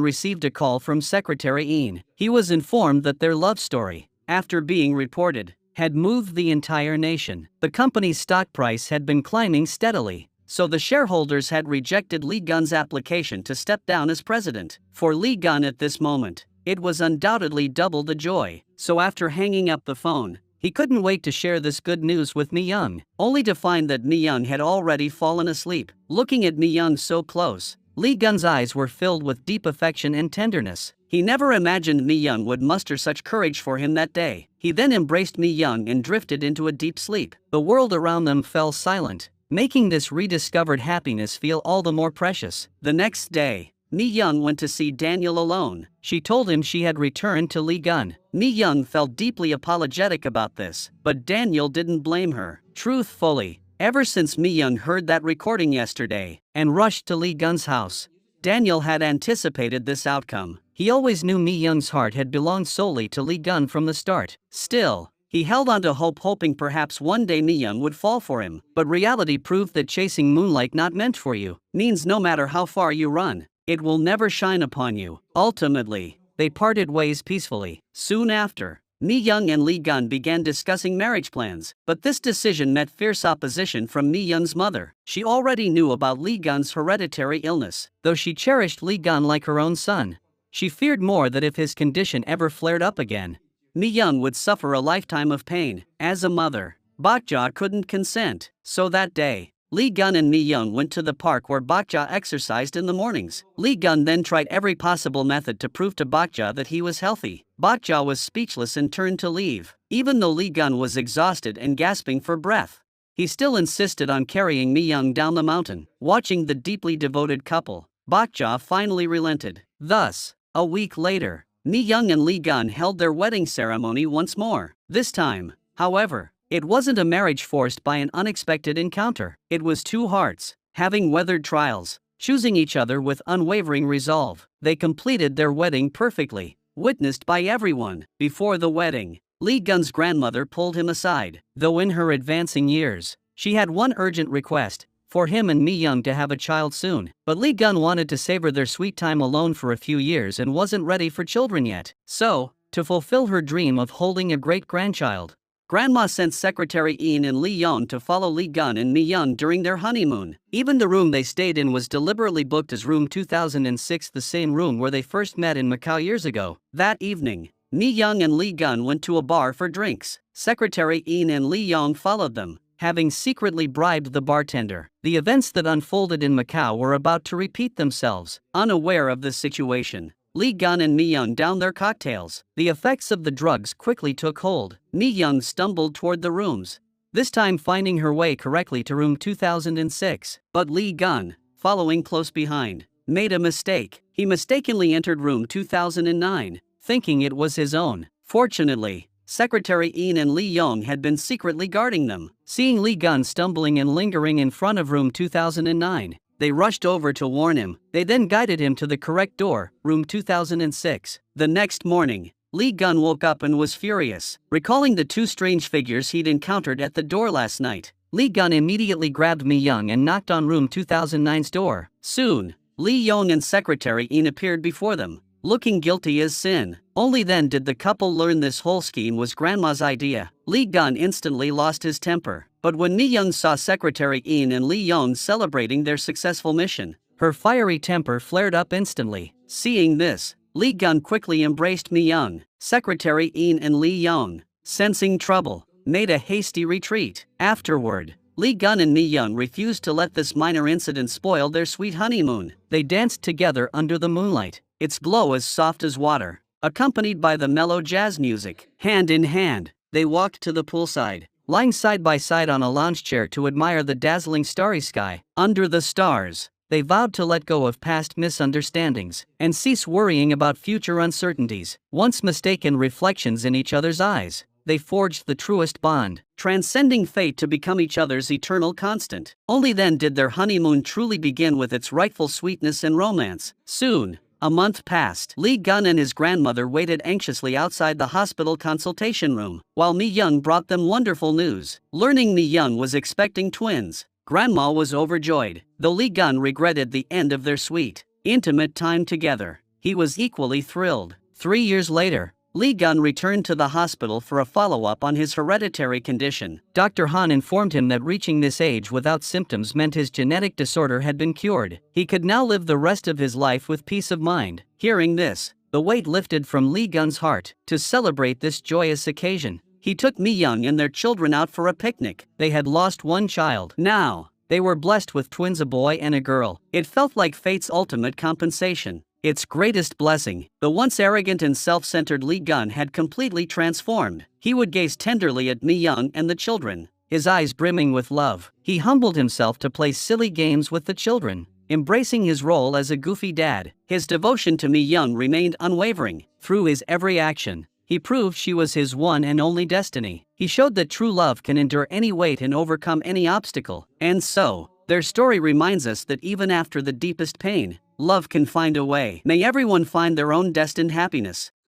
received a call from Secretary Een. He was informed that their love story, after being reported, had moved the entire nation. The company's stock price had been climbing steadily, so the shareholders had rejected Lee Gun's application to step down as president. For Lee Gun at this moment, it was undoubtedly double the joy. So after hanging up the phone, he couldn't wait to share this good news with Mi-young, only to find that Mi-young had already fallen asleep. Looking at Mi-young so close, Lee Gun's eyes were filled with deep affection and tenderness. He never imagined Mi-young would muster such courage for him that day. He then embraced Mi-young and drifted into a deep sleep. The world around them fell silent, making this rediscovered happiness feel all the more precious. The next day, Mi-young went to see Daniel alone. She told him she had returned to Lee Gun. Mi-young felt deeply apologetic about this, but Daniel didn't blame her. Truthfully, ever since Mi-young heard that recording yesterday and rushed to Lee Gun's house, Daniel had anticipated this outcome. He always knew Mi-young's heart had belonged solely to Lee Gun from the start. Still, he held on to hope, hoping perhaps one day Mi-young would fall for him. But reality proved that chasing moonlight not meant for you means no matter how far you run, it will never shine upon you. Ultimately, they parted ways peacefully. Soon after, Mi-young and Lee Gun began discussing marriage plans, but this decision met fierce opposition from Mi-young's mother. She already knew about Lee Gun's hereditary illness. Though she cherished Lee Gun like her own son, she feared more that if his condition ever flared up again, Mi-young would suffer a lifetime of pain. As a mother, Bokja couldn't consent. So that day, Lee Gun and Mi-young went to the park where Bokja exercised in the mornings. Lee Gun then tried every possible method to prove to Bokja that he was healthy. Bokja was speechless and turned to leave. Even though Lee Gun was exhausted and gasping for breath, he still insisted on carrying Mi-young down the mountain. Watching the deeply devoted couple, Bokja finally relented. Thus, a week later, Mi-young and Lee Gun held their wedding ceremony once more. This time, however, it wasn't a marriage forced by an unexpected encounter. It was two hearts, having weathered trials, choosing each other with unwavering resolve. They completed their wedding perfectly, witnessed by everyone. Before the wedding, Lee Gun's grandmother pulled him aside. Though in her advancing years, she had one urgent request: for him and Mi-young to have a child soon. But Lee Gun wanted to savor their sweet time alone for a few years and wasn't ready for children yet. So, to fulfill her dream of holding a great-grandchild, Grandma sent Secretary Een and Lee Young to follow Lee Gun and Mi-young during their honeymoon. Even the room they stayed in was deliberately booked as room 2006, the same room where they first met in Macau years ago. That evening, Mi-young and Lee Gun went to a bar for drinks. Secretary Een and Lee Young followed them, having secretly bribed the bartender. The events that unfolded in Macau were about to repeat themselves. Unaware of the situation, Lee Gun and Mi-young downed their cocktails. The effects of the drugs quickly took hold. Mi-young stumbled toward the rooms, this time finding her way correctly to room 2006. But Lee Gun, following close behind, made a mistake. He mistakenly entered room 2009, thinking it was his own. Fortunately, Secretary Een and Lee Young had been secretly guarding them. Seeing Lee Gun stumbling and lingering in front of room 2009, they rushed over to warn him. They then guided him to the correct door, room 2006. The next morning, Lee Gun woke up and was furious, recalling the two strange figures he'd encountered at the door last night. Lee Gun immediately grabbed Mi Young and knocked on room 2009's door. Soon, Lee Young and Secretary Eun appeared before them, looking guilty as sin. Only then did the couple learn this whole scheme was Grandma's idea. Lee Gun instantly lost his temper, but when Mi Young saw Secretary Eun and Lee Young celebrating their successful mission, her fiery temper flared up instantly. Seeing this, Lee Gun quickly embraced Mi Young. Secretary Eun and Lee Young, sensing trouble, made a hasty retreat. Afterward, Lee Gun and Mi Young refused to let this minor incident spoil their sweet honeymoon. They danced together under the moonlight, its glow as soft as water, accompanied by the mellow jazz music. Hand in hand, they walked to the poolside, lying side by side on a lounge chair to admire the dazzling starry sky. Under the stars, they vowed to let go of past misunderstandings and cease worrying about future uncertainties. Once mistaken reflections in each other's eyes, they forged the truest bond, transcending fate to become each other's eternal constant. Only then did their honeymoon truly begin with its rightful sweetness and romance. Soon, a month passed. Lee Gun and his grandmother waited anxiously outside the hospital consultation room, while Mi Young brought them wonderful news. Learning Mi Young was expecting twins, Grandma was overjoyed. Though Lee Gun regretted the end of their sweet, intimate time together, he was equally thrilled. 3 years later, Lee Gun returned to the hospital for a follow-up on his hereditary condition. Dr. Han informed him that reaching this age without symptoms meant his genetic disorder had been cured. He could now live the rest of his life with peace of mind. Hearing this, the weight lifted from Lee Gun's heart. To celebrate this joyous occasion, he took Mi Young and their children out for a picnic. They had lost one child. Now, they were blessed with twins, a boy and a girl. It felt like fate's ultimate compensation. Its greatest blessing. The once arrogant and self-centered Lee Gun had completely transformed. He would gaze tenderly at Mi Young and the children, his eyes brimming with love. He humbled himself to play silly games with the children, embracing his role as a goofy dad. His devotion to Mi Young remained unwavering. Through his every action, he proved she was his one and only destiny. He showed that true love can endure any weight and overcome any obstacle. And so, their story reminds us that even after the deepest pain, love can find a way. May everyone find their own destined happiness.